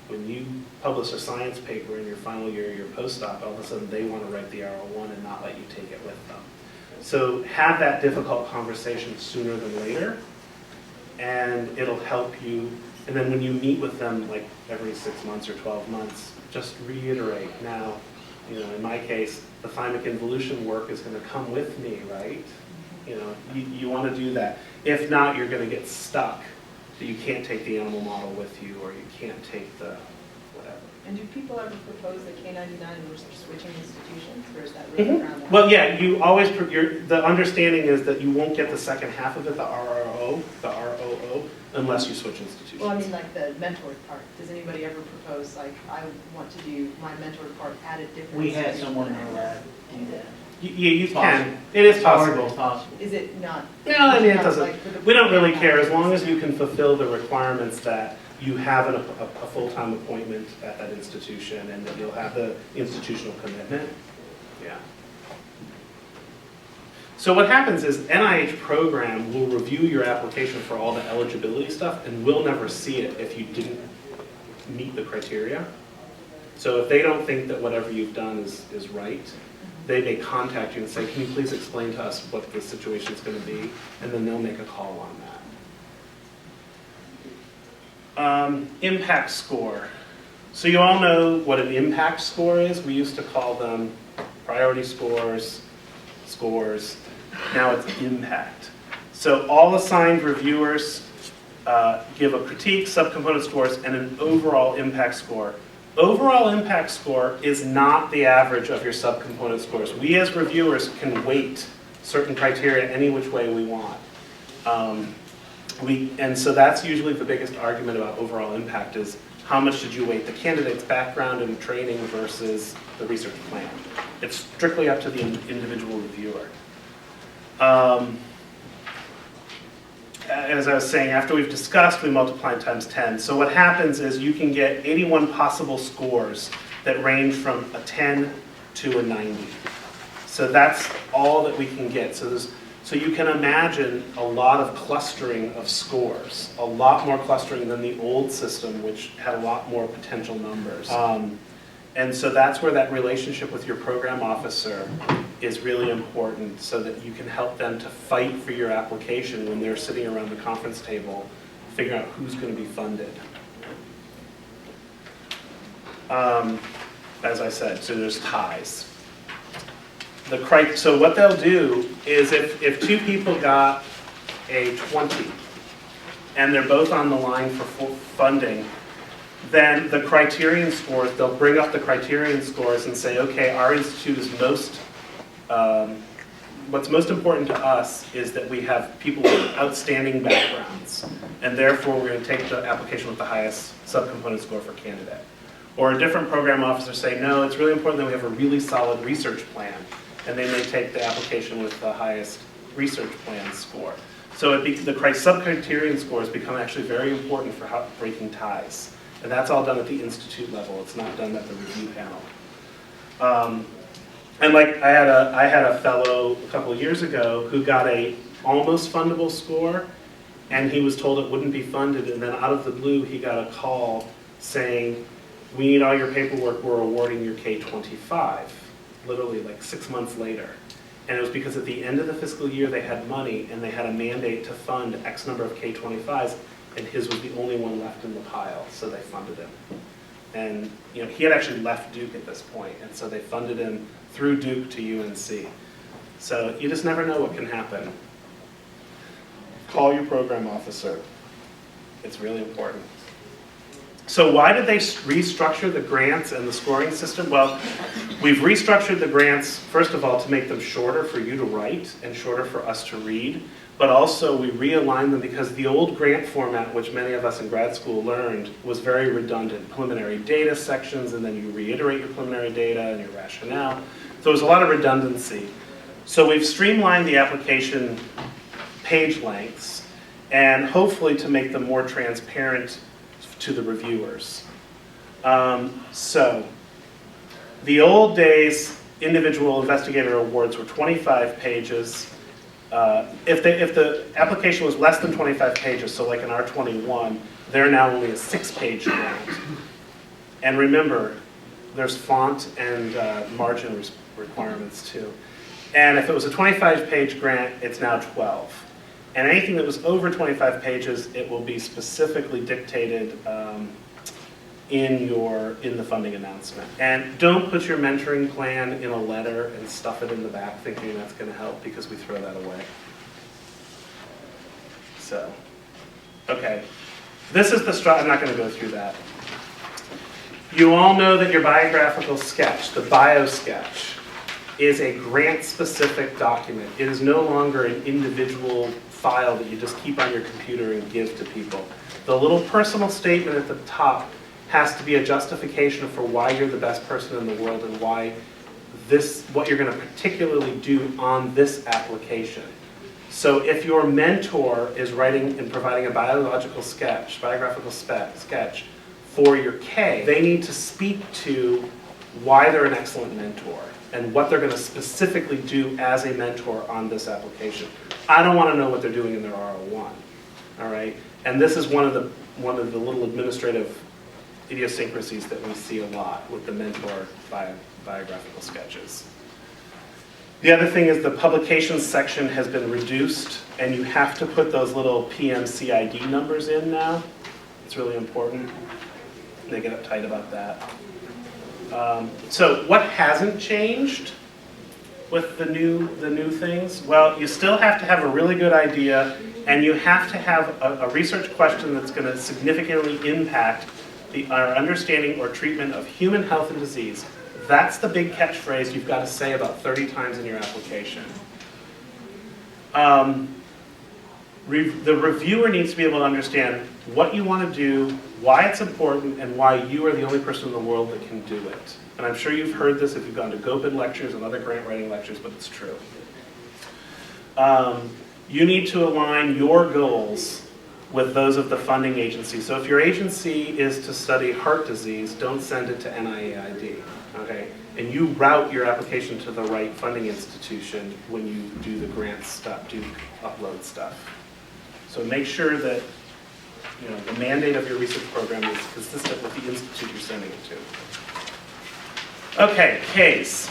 When you publish a science paper in your final year of your postdoc, all of a sudden they want to write the R01 and not let you take it with them. So have that difficult conversation sooner than later, and it'll help you. And then when you meet with them like every 6 months or 12 months, just reiterate. Now, in my case, the thymic involution work is going to come with me, right? You want to do that. If not, you're going to get stuck. So you can't take the animal model with you, or you can't take the whatever. And do people ever propose the K99 in which they're switching institutions, or is that really around that? Well, yeah, you always, the understanding is that you won't get the second half of it, the ROO, unless you switch institutions. Well, I mean, like the mentored part. Does anybody ever propose, like, I want to do my mentored part at a different We had institution? someone in our lab do that. You It's can. possible. It is It's hard, but possible. it's possible. Is it not? No, I mean, it not doesn't. like for the- We don't really care, as long as you can fulfill the requirements that you have a full-time appointment at that institution and that you'll have the institutional commitment. Yeah. So what happens is NIH program will review your application for all the eligibility stuff, and we'll never see it if you didn't meet the criteria. So if they don't think that whatever you've done is right, they may contact you and say, can you please explain to us what the situation is going to be? And then they'll make a call on that. Impact score. So you all know what an impact score is. We used to call them priority scores. Now it's impact. So all assigned reviewers give a critique, subcomponent scores, and an overall impact score. Overall impact score is not the average of your subcomponent scores. We as reviewers can weight certain criteria any which way we want. And so that's usually the biggest argument about overall impact is how much did you weight the candidate's background and training versus the research plan. It's strictly up to the individual reviewer. As I was saying, after we've discussed, we multiply times 10. So what happens is you can get 81 possible scores that range from a 10 to a 90. So that's all that we can get. So you can imagine a lot of clustering of scores, a lot more clustering than the old system, which had a lot more potential numbers. And so that's where that relationship with your program officer is really important, so that you can help them to fight for your application when they're sitting around the conference table, figuring out who's going to be funded. As I said, so there's ties. So what they'll do is if two people got a 20 and they're both on the line for full funding, then the criterion scores, they'll bring up the criterion scores and say, okay, our institute is what's most important to us is that we have people with outstanding backgrounds, and therefore we're going to take the application with the highest subcomponent score for candidate. Or a different program officer say, no, it's really important that we have a really solid research plan, and they may take the application with the highest research plan score. So the subcriterion scores become actually very important for breaking ties. And that's all done at the institute level. It's not done at the review panel. And like I had a fellow a couple of years ago who got a almost fundable score, and he was told it wouldn't be funded, and then out of the blue he got a call saying, we need all your paperwork, we're awarding your K25, literally like 6 months later. And it was because at the end of the fiscal year they had money and they had a mandate to fund X number of K25s, and his was the only one left in the pile, so they funded him. And he had actually left Duke at this point, and so they funded him through Duke to UNC. So you just never know what can happen. Call your program officer. It's really important. So why did they restructure the grants and the scoring system? Well, we've restructured the grants, first of all, to make them shorter for you to write and shorter for us to read. But also we realigned them because the old grant format, which many of us in grad school learned, was very redundant. Preliminary data sections, and then you reiterate your preliminary data and your rationale. So there was a lot of redundancy. So we've streamlined the application page lengths, and hopefully to make them more transparent to the reviewers. So the old days, individual investigator awards were 25 pages. If the application was less than 25 pages, so like an R21, they're now only a 6-page grant. And remember, there's font and margin requirements too. And if it was a 25-page grant, it's now 12. And anything that was over 25 pages, it will be specifically dictated in the funding announcement. And don't put your mentoring plan in a letter and stuff it in the back thinking that's going to help, because we throw that away. So, okay. This is the I'm not going to go through that. You all know that your biographical sketch, the Biosketch, is a grant-specific document. It is no longer an individual file that you just keep on your computer and give to people. The little personal statement at the top has to be a justification for why you're the best person in the world and why what you're going to particularly do on this application. So if your mentor is writing and providing a biographical sketch for your K, they need to speak to why they're an excellent mentor and what they're going to specifically do as a mentor on this application. I don't want to know what they're doing in their R01, all right? And this is one of the little administrative idiosyncrasies that we see a lot with the mentor biographical sketches. The other thing is the publications section has been reduced, and you have to put those little PMCID numbers in now. It's really important. They get uptight about that. So what hasn't changed with the new things? Well, you still have to have a really good idea, and you have to have a research question that's going to significantly impact our understanding or treatment of human health and disease. That's the big catchphrase you've got to say about 30 times in your application. The reviewer needs to be able to understand what you want to do, why it's important, and why you are the only person in the world that can do it. And I'm sure you've heard this if you've gone to GOPID lectures and other grant writing lectures, but it's true. You need to align your goals with those of the funding agency. So if your agency is to study heart disease, don't send it to NIAID, okay? And you route your application to the right funding institution when you do the grant stuff, do upload stuff. So make sure that the mandate of your research program is consistent with the institute you're sending it to. Okay, case.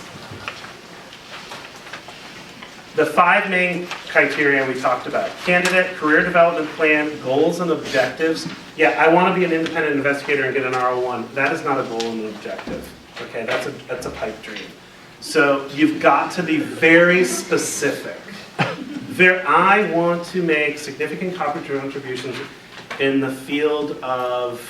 The 5 main criteria we talked about: candidate, career development plan, goals and objectives. Yeah, I want to be an independent investigator and get an R01. That is not a goal and an objective. Okay, that's a pipe dream. So you've got to be very specific. I want to make significant contributions in the field of,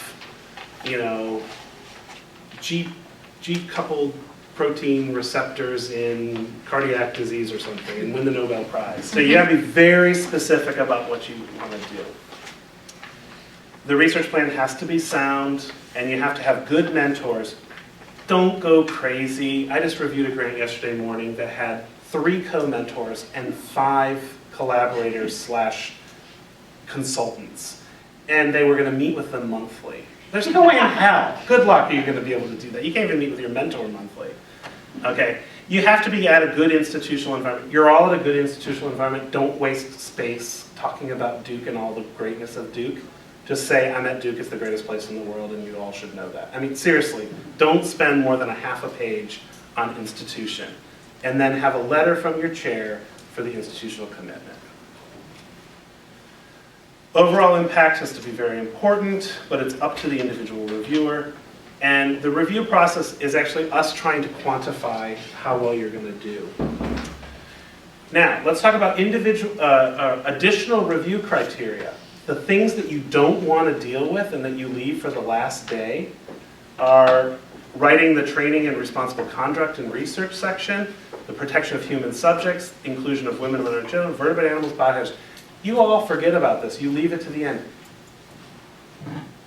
G-coupled protein receptors in cardiac disease or something, and win the Nobel Prize. So you have to be very specific about what you want to do. The research plan has to be sound, and you have to have good mentors. Don't go crazy. I just reviewed a grant yesterday morning that had 3 co-mentors and 5 collaborators / consultants. And they were going to meet with them monthly. There's no way in hell. Good luck are you going to be able to do that. You can't even meet with your mentor monthly. Okay? You have to be at a good institutional environment. You're all at a good institutional environment. Don't waste space talking about Duke and all the greatness of Duke. Just say, I'm at Duke, it's the greatest place in the world, and you all should know that. I mean, seriously, don't spend more than a half a page on institution. And then have a letter from your chair for the institutional commitment. Overall impact has to be very important, but it's up to the individual reviewer. And the review process is actually us trying to quantify how well you're going to do. Now, let's talk about additional review criteria. The things that you don't want to deal with and that you leave for the last day are writing the training and responsible conduct and research section, the protection of human subjects, inclusion of women, men, and children, vertebrate animals, biohazards. You all forget about this. You leave it to the end.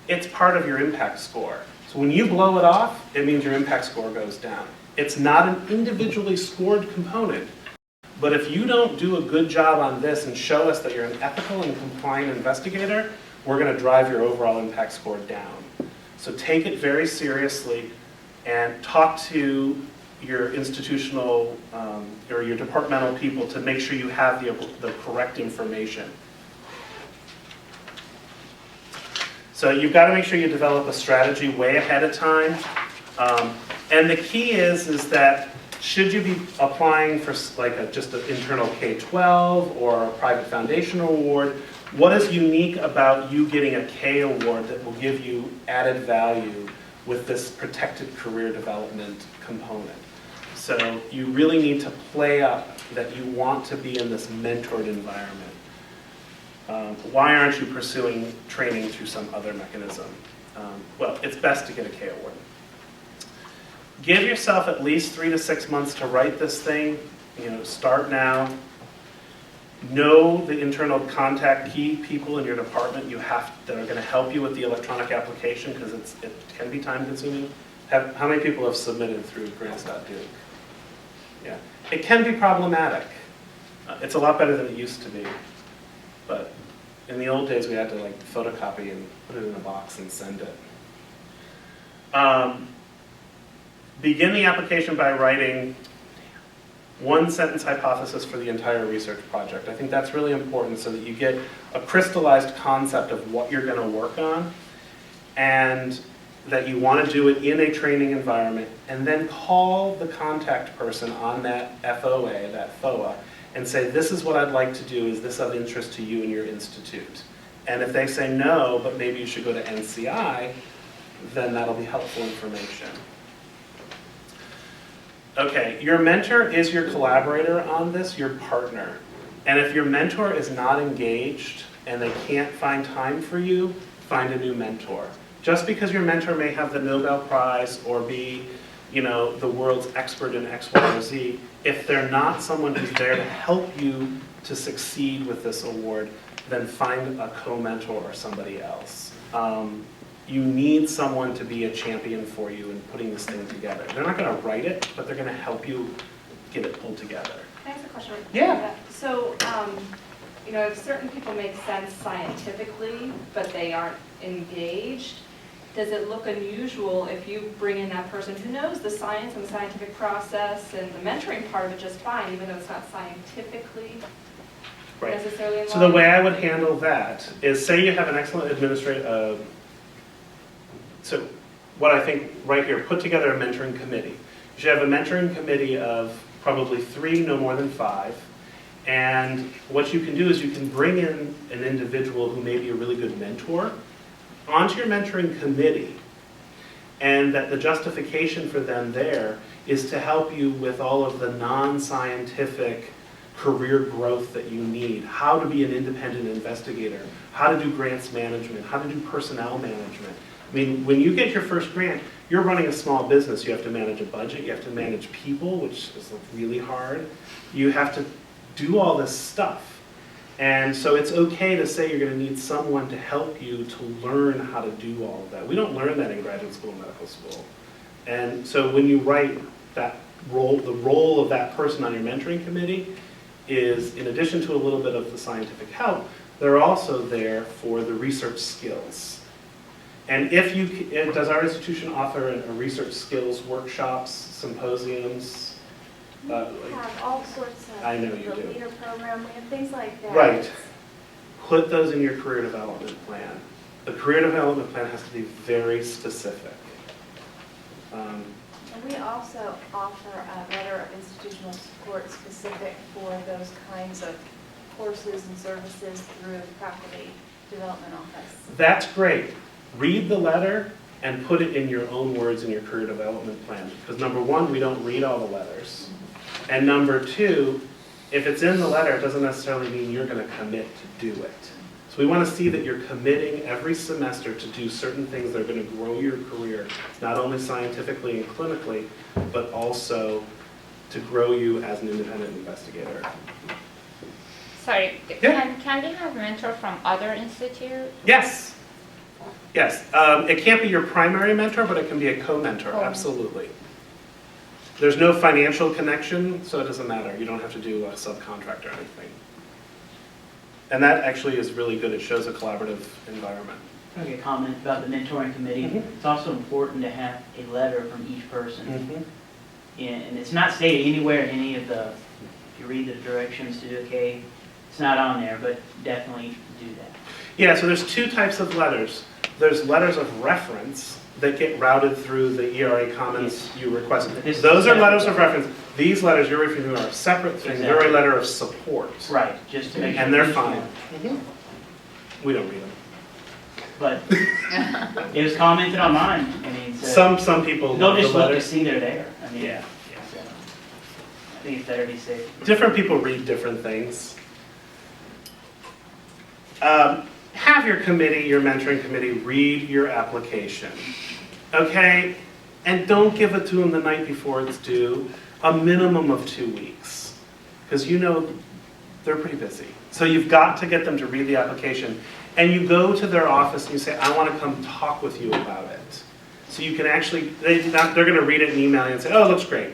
It's part of your impact score. So when you blow it off, it means your impact score goes down. It's not an individually scored component. But if you don't do a good job on this and show us that you're an ethical and compliant investigator, we're going to drive your overall impact score down. So take it very seriously and talk to your institutional or your departmental people to make sure you have the correct information. So you've got to make sure you develop a strategy way ahead of time. And the key is that should you be applying for like just an internal K-12 or a private foundational award, what is unique about you getting a K award that will give you added value with this protected career development component? So you really need to play up that you want to be in this mentored environment. Why aren't you pursuing training through some other mechanism? Well, it's best to get a K award. Give yourself at least 3 to 6 months to write this thing. Start now. Know the internal contact key people in your department that are going to help you with the electronic application because it can be time consuming. How many people have submitted through grants.duke? Yeah, it can be problematic. It's a lot better than it used to be, but in the old days we had to like photocopy and put it in a box and send it. Begin the application by writing one sentence hypothesis for the entire research project. I think that's really important so that you get a crystallized concept of what you're going to work on and that you want to do it in a training environment, and then call the contact person on that FOA, that FOA, and say, this is what I'd like to do. Is this of interest to you and your institute? And if they say no, but maybe you should go to NCI, then that'll be helpful information. Okay, your mentor is your collaborator on this, your partner. And if your mentor is not engaged and they can't find time for you, find a new mentor. Just because your mentor may have the Nobel Prize or be, the world's expert in X, Y, or Z, if they're not someone who's there to help you to succeed with this award, then find a co-mentor or somebody else. You need someone to be a champion for you in putting this thing together. They're not going to write it, but they're going to help you get it pulled together. Can I ask a question? Yeah. So, if certain people make sense scientifically, but they aren't engaged, does it look unusual if you bring in that person who knows the science and the scientific process and the mentoring part of it just fine, even though it's not scientifically necessarily involved? So the way I would handle that is, say you have an excellent administrator. So what I think right here, put together a mentoring committee. You should have a mentoring committee of probably 3, no more than 5. And what you can do is you can bring in an individual who may be a really good mentor onto your mentoring committee, and that the justification for them there is to help you with all of the non-scientific career growth that you need, how to be an independent investigator, how to do grants management, how to do personnel management. I mean, when you get your first grant, you're running a small business. You have to manage a budget, you have to manage people, which is really hard. You have to do all this stuff. And so it's okay to say you're going to need someone to help you to learn how to do all of that. We don't learn that in graduate school and medical school. And so when you write that role, the role of that person on your mentoring committee is, in addition to a little bit of the scientific help, they're also there for the research skills. And does our institution offer a research skills workshops, symposiums? We have all sorts of, I know you the do. leader program, we have things like that. Right. Put those in your career development plan. The career development plan has to be very specific. And we also offer a letter of institutional support specific for those kinds of courses and services through the faculty development office. That's great. Read the letter and put it in your own words in your career development plan. Because number one, we don't read all the letters. And number two, if it's in the letter, it doesn't necessarily mean you're going to commit to do it. So we want to see that you're committing every semester to do certain things that are going to grow your career, not only scientifically and clinically, but also to grow you as an independent investigator. Sorry, Yeah. can they have mentor from other institute? Yes. Yes. It can't be your primary mentor, but it can be a co-mentor, absolutely. There's no financial connection, so it doesn't matter. You don't have to do a subcontract or anything. And that actually is really good. It shows a collaborative environment. Can I make a comment about the mentoring committee? Mhm. It's also important to have a letter from each person. Mm-hmm. And it's not stated anywhere in any of the, if you read the directions to do a K, it's not on there, but definitely do that. Yeah, so there's two types of letters. There's letters of reference that get routed through the ERA comments you requested. This is Those are separate. letters of reference. These letters you're referring to are a separate thing. They're a Exactly. letter of support. Right, just to make sure. And they're each fine. one- We don't read them. But it was commented on mine. I mean, so Some people they'll love the just look to letters. see they're there. I mean, Yeah. so I think it's better to be safe. Different people read different things. Have your committee, your mentoring committee, read your application, okay? And don't give it to them the night before it's due, a minimum of 2 weeks. Because you know they're pretty busy. So you've got to get them to read the application. And you go to their office and you say, I want to come talk with you about it. So you can actually, they're going to read it and email you and say, oh, it looks great.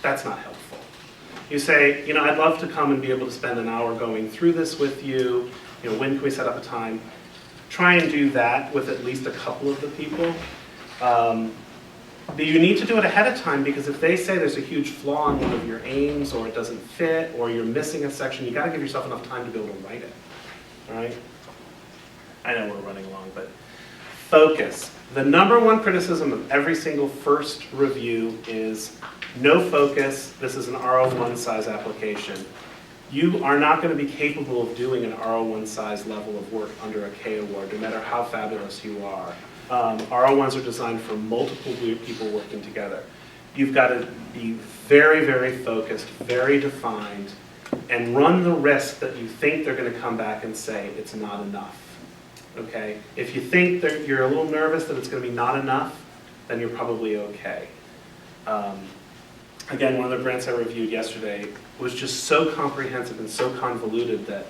That's not helpful. You say, I'd love to come and be able to spend an hour going through this with you. When can we set up a time? Try and do that with at least a couple of the people. But you need to do it ahead of time, because if they say there's a huge flaw in one of your aims, or it doesn't fit, or you're missing a section, you got to give yourself enough time to be able to write it. All right? I know we're running along, but focus. The number one criticism of every single first review is no focus. This is an R01 size application. You are not going to be capable of doing an R01 size level of work under a K award, no matter how fabulous you are. R01s are designed for multiple people working together. You've got to be very, very focused, very defined, and run the risk that you think they're going to come back and say it's not enough. Okay? If you think that you're a little nervous that it's going to be not enough, then you're probably okay. Again, one of the grants I reviewed yesterday was just so comprehensive and so convoluted that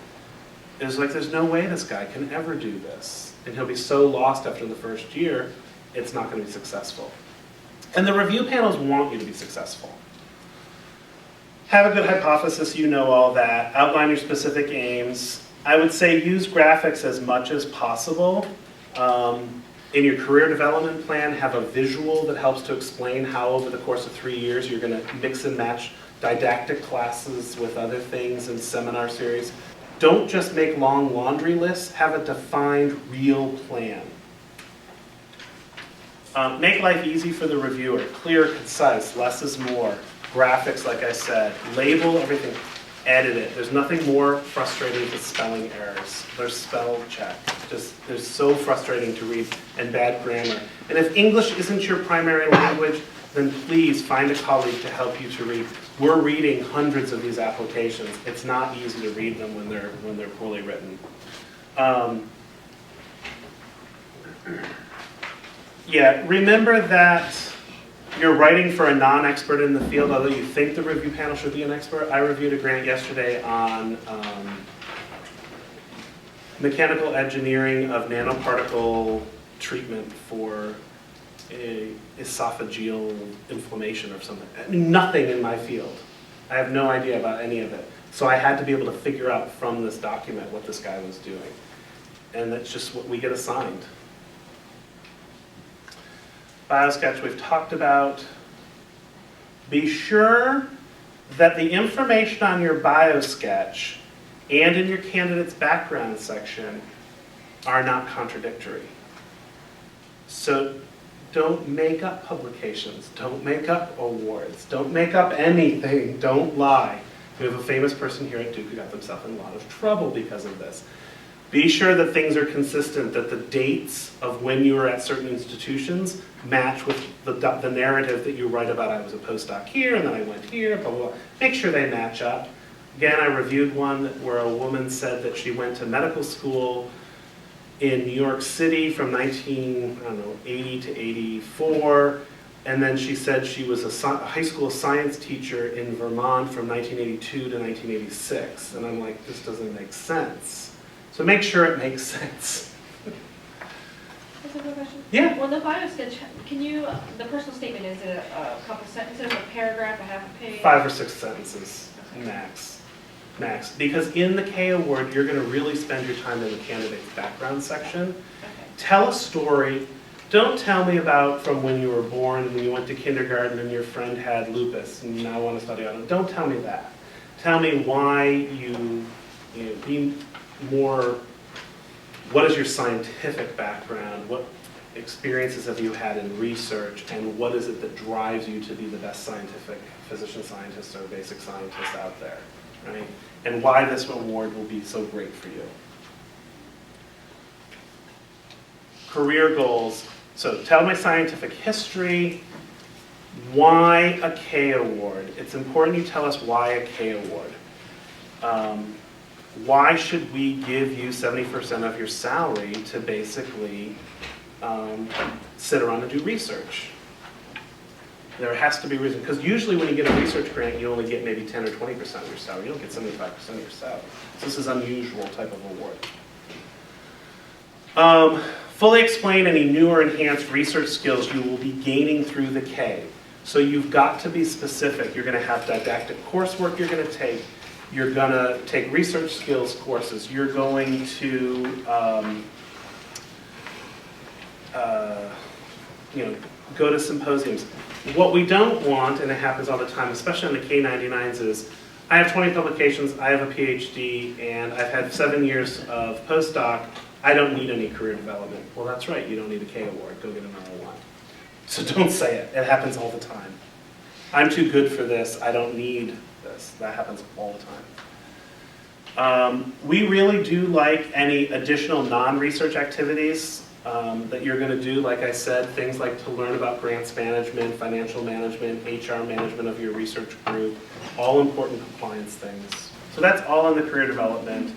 it was like, there's no way this guy can ever do this. And he'll be so lost after the first year, it's not going to be successful. And the review panels want you to be successful. Have a good hypothesis, you know all that. Outline your specific aims. I would say use graphics as much as possible. In your career development plan, have a visual that helps to explain how over the course of 3 years you're going to mix and match didactic classes with other things and seminar series. Don't just make long laundry lists, have a defined, real plan. Make life easy for the reviewer, clear, concise, less is more. Graphics, like I said, label everything, edit it. There's nothing more frustrating than spelling errors. There's spell check. They're so frustrating to read, and bad grammar. And if English isn't your primary language, then please find a colleague to help you to read. We're reading hundreds of these applications. It's not easy to read them when they're poorly written. Yeah, remember that you're writing for a non-expert in the field, although you think the review panel should be an expert. I reviewed a grant yesterday on mechanical engineering of nanoparticle treatment for esophageal inflammation or something. I mean, nothing in my field. I have no idea about any of it. So I had to be able to figure out from this document what this guy was doing. And that's just what we get assigned. Biosketch we've talked about. Be sure that the information on your Biosketch and in your candidate's background section are not contradictory. So don't make up publications, don't make up awards, don't make up anything, don't lie. We have a famous person here at Duke who got themselves in a lot of trouble because of this. Be sure that things are consistent, that the dates of when you were at certain institutions match with the narrative that you write about. I was a postdoc here, and then I went here, blah, blah, blah. Make sure they match up. Again, I reviewed one where a woman said that she went to medical school in New York City from 1980 to 84, and then she said she was a high school science teacher in Vermont from 1982 to 1986. And I'm like, this doesn't make sense. So make sure it makes sense. That's a good question. Yeah. Well, the Biosketch, can you, the personal statement, is it a couple sentences, a paragraph, a half a page? 5 or 6 sentences, max. Max. Because in the K Award, you're going to really spend your time in the candidate's background section. Okay. Tell a story. Don't tell me about from when you were born, when you went to kindergarten and your friend had lupus and you now want to study autism. Don't tell me that. Tell me why you be more, what is your scientific background? What experiences have you had in research? And what is it that drives you to be the best scientific physician scientist or basic scientist out there, right? And why this award will be so great for you. Career goals. So tell my scientific history. Why a K Award? It's important you tell us why a K Award. Why should we give you 70% of your salary to basically sit around and do research? There has to be a reason, because usually when you get a research grant, you only get maybe 10 or 20% of your salary. You don't get 75% of your salary. So this is an unusual type of award. Fully explain any new or enhanced research skills you will be gaining through the K. So you've got to be specific. You're going to have didactic coursework you're going to take. You're going to take research skills courses. You're going to go to symposiums. What we don't want, and it happens all the time, especially on the K99s, is I have 20 publications, I have a PhD, and I've had 7 years of postdoc. I don't need any career development. Well, that's right. You don't need a K Award. Go get another one. So don't say it. It happens all the time. I'm too good for this. I don't need this. That happens all the time. We really do like any additional non-research activities that you're going to do. Like I said, things like to learn about grants management, financial management, HR management of your research group, all important compliance things. So that's all in the career development.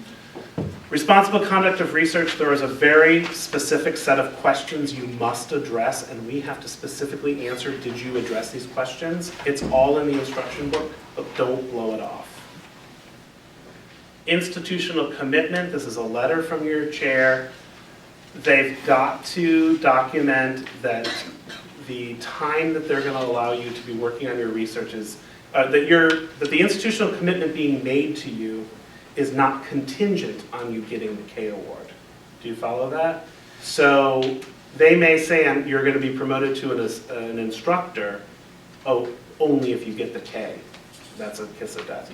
Responsible conduct of research, there is a very specific set of questions you must address, and we have to specifically answer, did you address these questions? It's all in the instruction book, but don't blow it off. Institutional commitment, this is a letter from your chair. They've got to document that the time that they're going to allow you to be working on your research is, that the institutional commitment being made to you is not contingent on you getting the K Award. Do you follow that? So they may say you're going to be promoted to an instructor, only if you get the K. That's a kiss of death.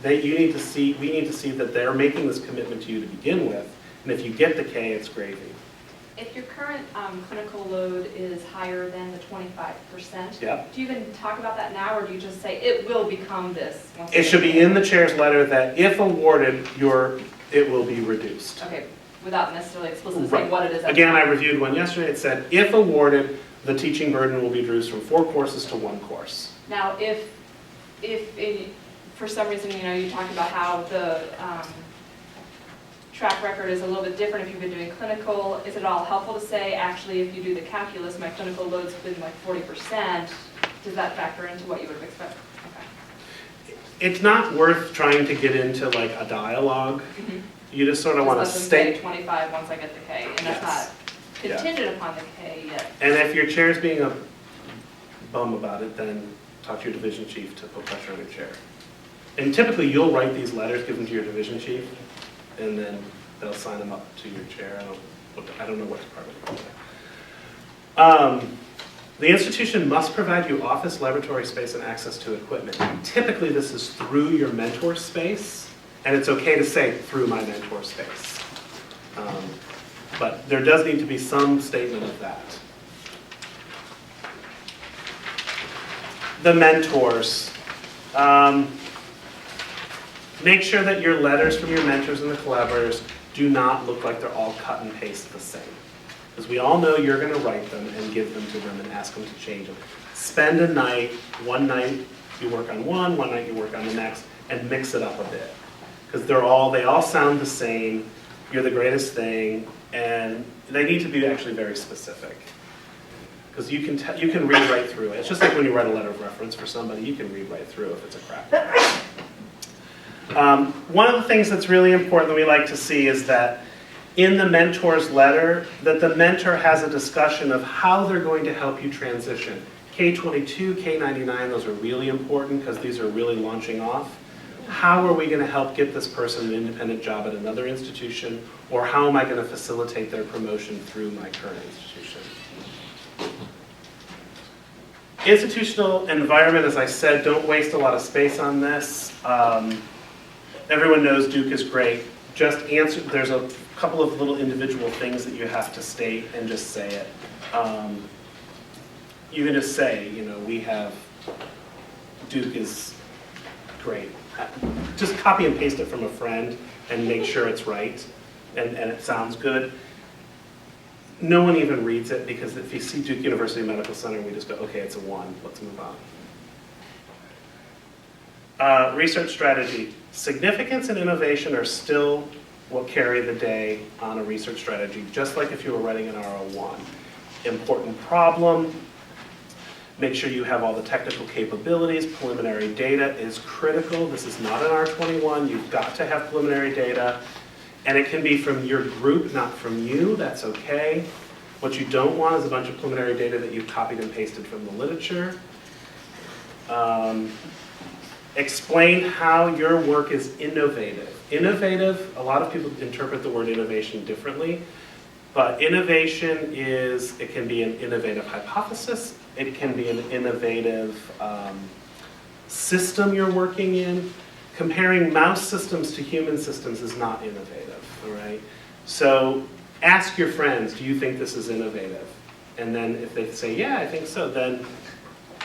We need to see that they're making this commitment to you to begin with, and if you get the K, it's gravy. If your current clinical load is higher than the 25%, Yep. do you even talk about that now, or do you just say it will become this? It should be in the chair's letter that if awarded, it will be reduced. Okay, without necessarily explicitly Right. saying what it is. Again, I reviewed one yesterday. It said, if awarded, the teaching burden will be reduced from 4 courses to 1 course. Now, if for some reason, you talked about how the track record is a little bit different if you've been doing clinical, is it all helpful to say, actually, if you do the calculus, my clinical load's been like 40%, does that factor into what you would have expected? Okay. It's not worth trying to get into like a dialogue. Mm-hmm. You just sort of want to Just let them state. say 25 once I get the K, and that's Yes. not contingent upon the K yet. And if your chair's being a bum about it, then talk to your division chief to put pressure on your chair. And typically, you'll write these letters, give them to your division chief, and then they'll sign them up to your chair. I don't know what department you're in. The institution must provide you office, laboratory space, and access to equipment. Typically, this is through your mentor space, and it's okay to say, through my mentor space. But there does need to be some statement of that. The mentors. Make sure that your letters from your mentors and the collaborators do not look like they're all cut and paste the same. Because we all know you're going to write them and give them to them and ask them to change them. Spend a night, one night you work on one night you work on the next, and mix it up a bit. Because they all sound the same, you're the greatest thing, and they need to be actually very specific. Because you can read right through it. It's just like when you write a letter of reference for somebody, you can read right through if it's a crap. One of the things that's really important that we like to see is that in the mentor's letter, that the mentor has a discussion of how they're going to help you transition. K22, K99, those are really important because these are really launching off. How are we going to help get this person an independent job at another institution, or how am I going to facilitate their promotion through my current institution? Institutional environment, as I said, don't waste a lot of space on this. Everyone knows Duke is great. Just answer, there's a couple of little individual things that you have to state and just say it. You can just say, we have, Duke is great. Just copy and paste it from a friend and make sure it's right and it sounds good. No one even reads it because if you see Duke University Medical Center, we just go, okay, it's a 1, let's move on. Research strategy. Significance and innovation are still what carry the day on a research strategy, just like if you were writing an R01. Important problem. Make sure you have all the technical capabilities. Preliminary data is critical. This is not an R21. You've got to have preliminary data. And it can be from your group, not from you. That's okay. What you don't want is a bunch of preliminary data that you've copied and pasted from the literature. Explain how your work is innovative. Innovative, a lot of people interpret the word innovation differently. But innovation is, it can be an innovative hypothesis. It can be an innovative system you're working in. Comparing mouse systems to human systems is not innovative, all right? So ask your friends, do you think this is innovative? And then if they say, yeah, I think so, then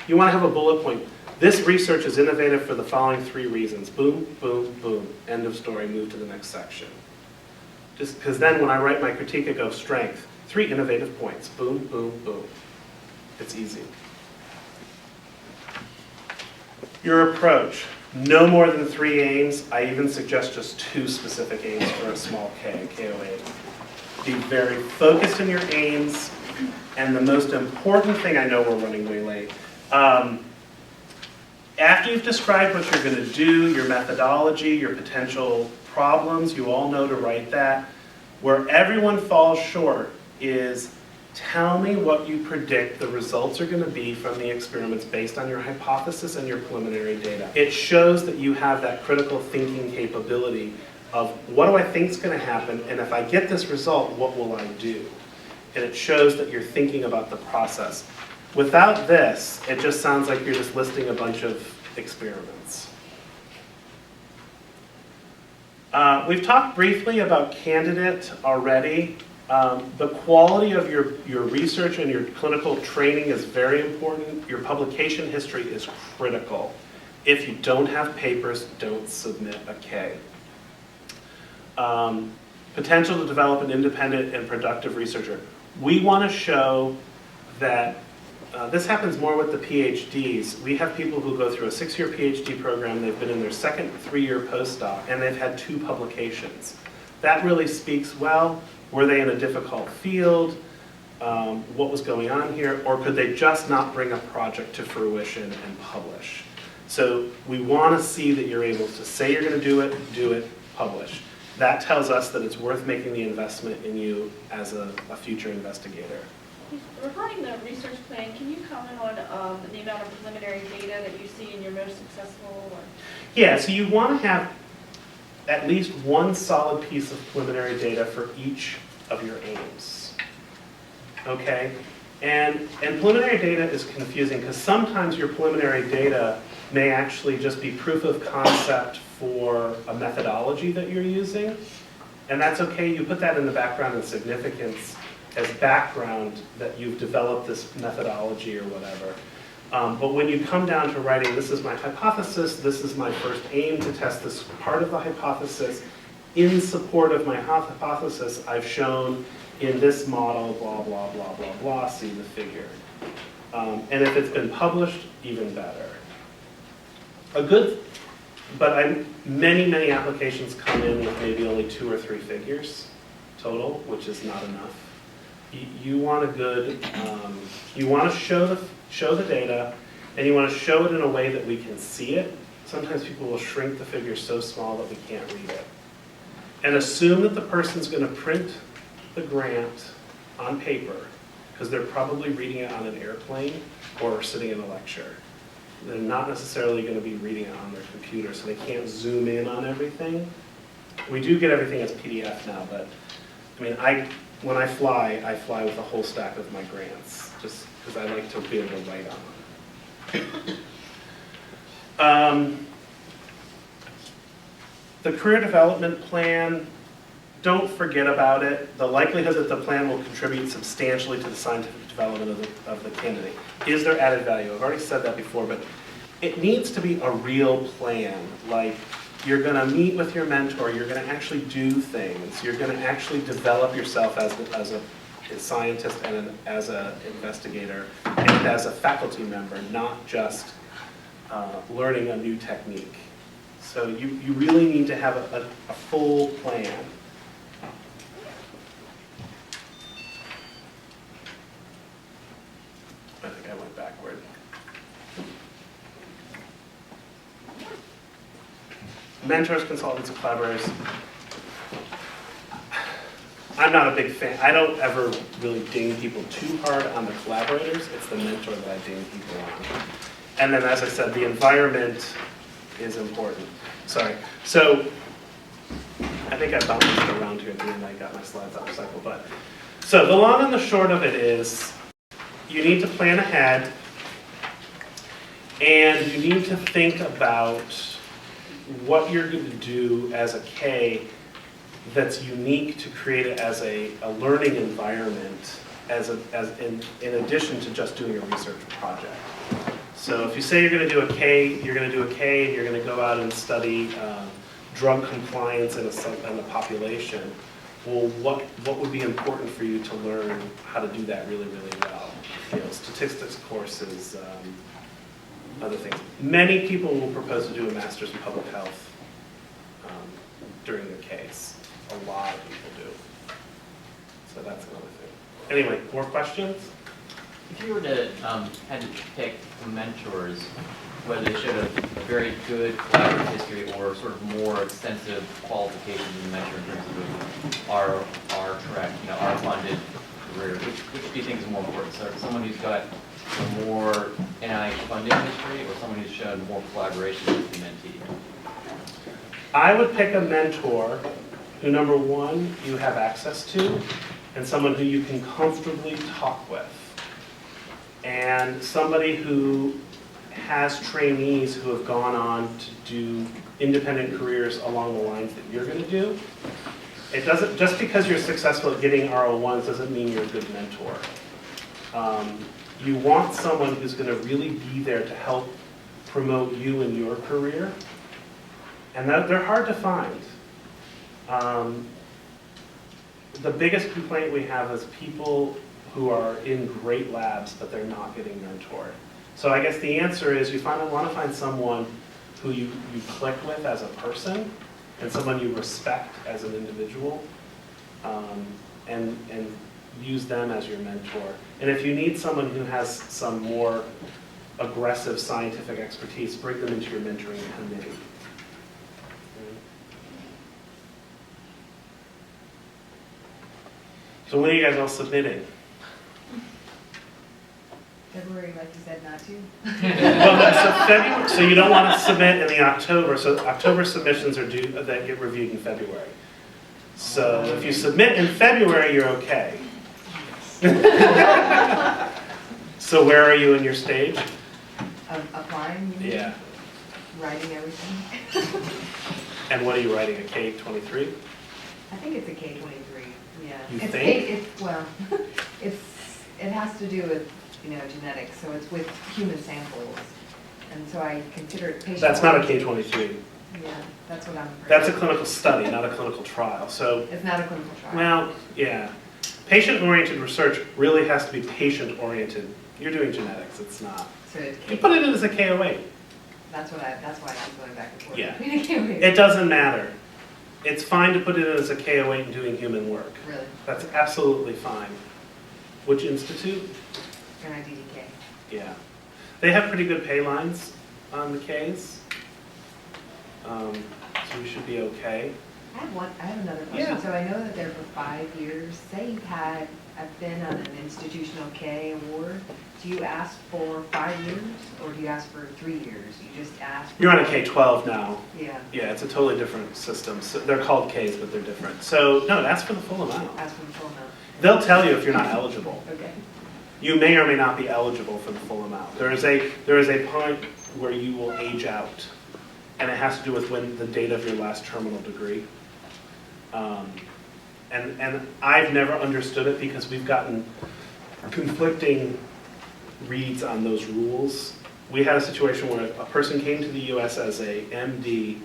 you want to have a bullet point. This research is innovative for the following 3 reasons. Boom, boom, boom. End of story, move to the next section. Just because then when I write my critique, I go strength. 3 innovative points. Boom, boom, boom. It's easy. Your approach. No more than 3 aims. I even suggest just 2 specific aims for a small K, KO8. Be very focused in your aims. And the most important thing, I know we're running way late. After you've described what you're going to do, your methodology, your potential problems, you all know to write that. Where everyone falls short is tell me what you predict the results are going to be from the experiments based on your hypothesis and your preliminary data. It shows that you have that critical thinking capability of what do I think is going to happen, and if I get this result, what will I do? And it shows that you're thinking about the process. Without this, it just sounds like you're just listing a bunch of experiments. We've talked briefly about candidate already. The quality of your research and your clinical training is very important. Your publication history is critical. If you don't have papers, don't submit a K. Potential to develop an independent and productive researcher. We want to show that this happens more with the PhDs. We have people who go through a 6-year PhD program, they've been in their second 3-year postdoc, and they've had 2 publications. That really speaks well. Were they in a difficult field? What was going on here? Or could they just not bring a project to fruition and publish? So we want to see that you're able to say you're going to do it, publish. That tells us that it's worth making the investment in you as a future investigator. Regarding the research plan, can you comment on the amount of preliminary data that you see in your most successful? Yeah, so you want to have at least 1 solid piece of preliminary data for each of your aims. Okay? And preliminary data is confusing because sometimes your preliminary data may actually just be proof of concept for a methodology that you're using. And that's okay, you put that in the background and significance as background that you've developed this methodology or whatever. But when you come down to writing, this is my hypothesis, this is my first aim to test this part of the hypothesis, in support of my hypothesis, I've shown in this model, blah, blah, blah, blah, blah, see the figure. And if it's been published, even better. But many applications come in with maybe only 2 or 3 figures total, which is not enough. You want a good, you want to show the data, and you want to show it in a way that we can see it. Sometimes people will shrink the figure so small that we can't read it. And assume that the person's going to print the grant on paper, because they're probably reading it on an airplane or sitting in a lecture. They're not necessarily going to be reading it on their computer, so they can't zoom in on everything. We do get everything as PDF now, but I mean, when I fly with a whole stack of my grants, just because I like to be able to write on them. The career development plan, don't forget about it. The likelihood that the plan will contribute substantially to the scientific development of the candidate. Is there added value? I've already said that before, but it needs to be a real plan. Like, you're going to meet with your mentor, you're going to actually do things, you're going to actually develop yourself as a scientist and as an investigator and as a faculty member, not just learning a new technique. So you really need to have a full plan. I think I went backward. Mentors, consultants, and collaborators. I'm not a big fan. I don't ever really ding people too hard on the collaborators. It's the mentor that I ding people on. And then, as I said, the environment is important. Sorry. So I think I bounced around here at the end. I got my slides out of cycle. But so the long and the short of it is, you need to plan ahead, and you need to think about what you're going to do as a K that's unique to create it as a learning environment, in addition to just doing a research project. So if you say you're going to do a K, and you're going to go out and study drug compliance in a population. Well, what would be important for you to learn how to do that really, really well? You know, statistics courses, other things. Many people will propose to do a master's in public health during their case. A lot of people do. So that's another thing. Anyway, more questions? If you were to had to pick mentors, whether they showed a very good collaborative history or sort of more extensive qualifications in the mentor in terms of our track, our funded career, which do you think is more important? So someone who's got a more NIH funding history or someone who's shown more collaboration with the mentee? I would pick a mentor who, number one, you have access to, and someone who you can comfortably talk with. And somebody who has trainees who have gone on to do independent careers along the lines that you're going to do. It doesn't, just because you're successful at getting R01s doesn't mean you're a good mentor. You want someone who's going to really be there to help promote you in your career. And they're hard to find. The biggest complaint we have is people who are in great labs, but they're not getting mentored. So I guess the answer is you want to find someone who you click with as a person and someone you respect as an individual, and use them as your mentor. And if you need someone who has some more aggressive scientific expertise, bring them into your mentoring committee. So when are you guys all submitting? February, like you said, not to. Well, so February, so you don't want to submit in the October. So October submissions are due that get reviewed in February. So if you submit in February, you're okay. So where are you in your stage? Applying, you mean? Yeah. Writing everything. And what are you writing? A K23? I think it's a K23, yeah. You It's think? Well, it has to do with, genetics, so it's with human samples. And so I consider it patient. That's not a K23. Yeah, that's what I'm afraid. That's a clinical study, not a clinical trial. So, It's not a clinical trial. well, yeah. Patient-oriented research really has to be patient-oriented. You're doing genetics, it's not. So it You put it in as a KO8. that's why I keep going back and forth. Yeah. between the KOAs. It doesn't matter. It's fine to put it in as a KO8 and doing human work. Really, That's absolutely fine. Which institute? NIDDK. Yeah. They have pretty good pay lines on the Ks. So we should be okay. I have another question. Yeah. So I know that they're for 5 years. Say you've been on an institutional K award. Do you ask for 5 years or do you ask for 3 years? You just ask? You're on a K-12 now. Yeah, Yeah, it's a totally different system. So they're called Ks, but they're different. So no, ask for the full amount. ask for the full amount. They'll tell you if you're not eligible. Okay. You may or may not be eligible for the full amount. There is a point where you will age out, and it has to do with when the date of your last terminal degree. And I've never understood it because we've gotten conflicting reads on those rules. We had a situation where a person came to the U.S. as a MD.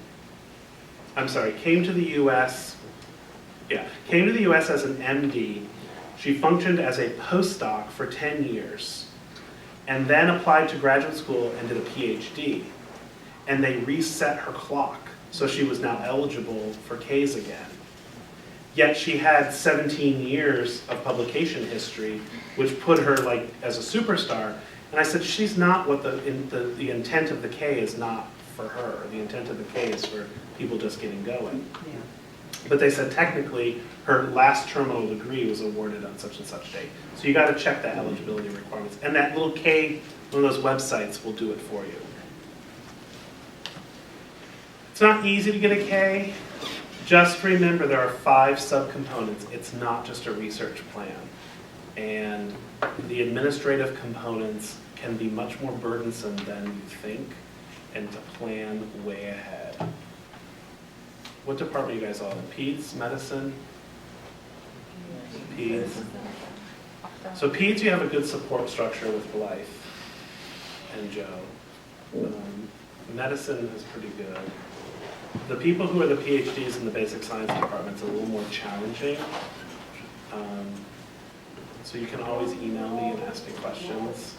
Came to the U.S. as an MD. She functioned as a postdoc for 10 years and then applied to graduate school and did a PhD. And they reset her clock, so she was now eligible for Ks again. Yet she had 17 years of publication history, which put her like as a superstar. And I said, she's not what the intent of the K is not for her. The intent of the K is for people just getting going. Yeah. But they said technically her last terminal degree was awarded on such and such date. So you got to check the eligibility requirements. And that little K, one of those websites will do it for you. It's not easy to get a K. Just remember there are 5 subcomponents. It's not just a research plan. And the administrative components can be much more burdensome than you think, and to plan way ahead. What department are you guys all in? Peds, medicine? Peds. So Peds, you have a good support structure with Blythe and Joe. Medicine is pretty good. The people who are the PhDs in the basic science department is a little more challenging. So you can always email me and ask me questions.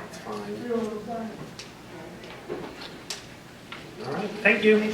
It's fine. All right, thank you.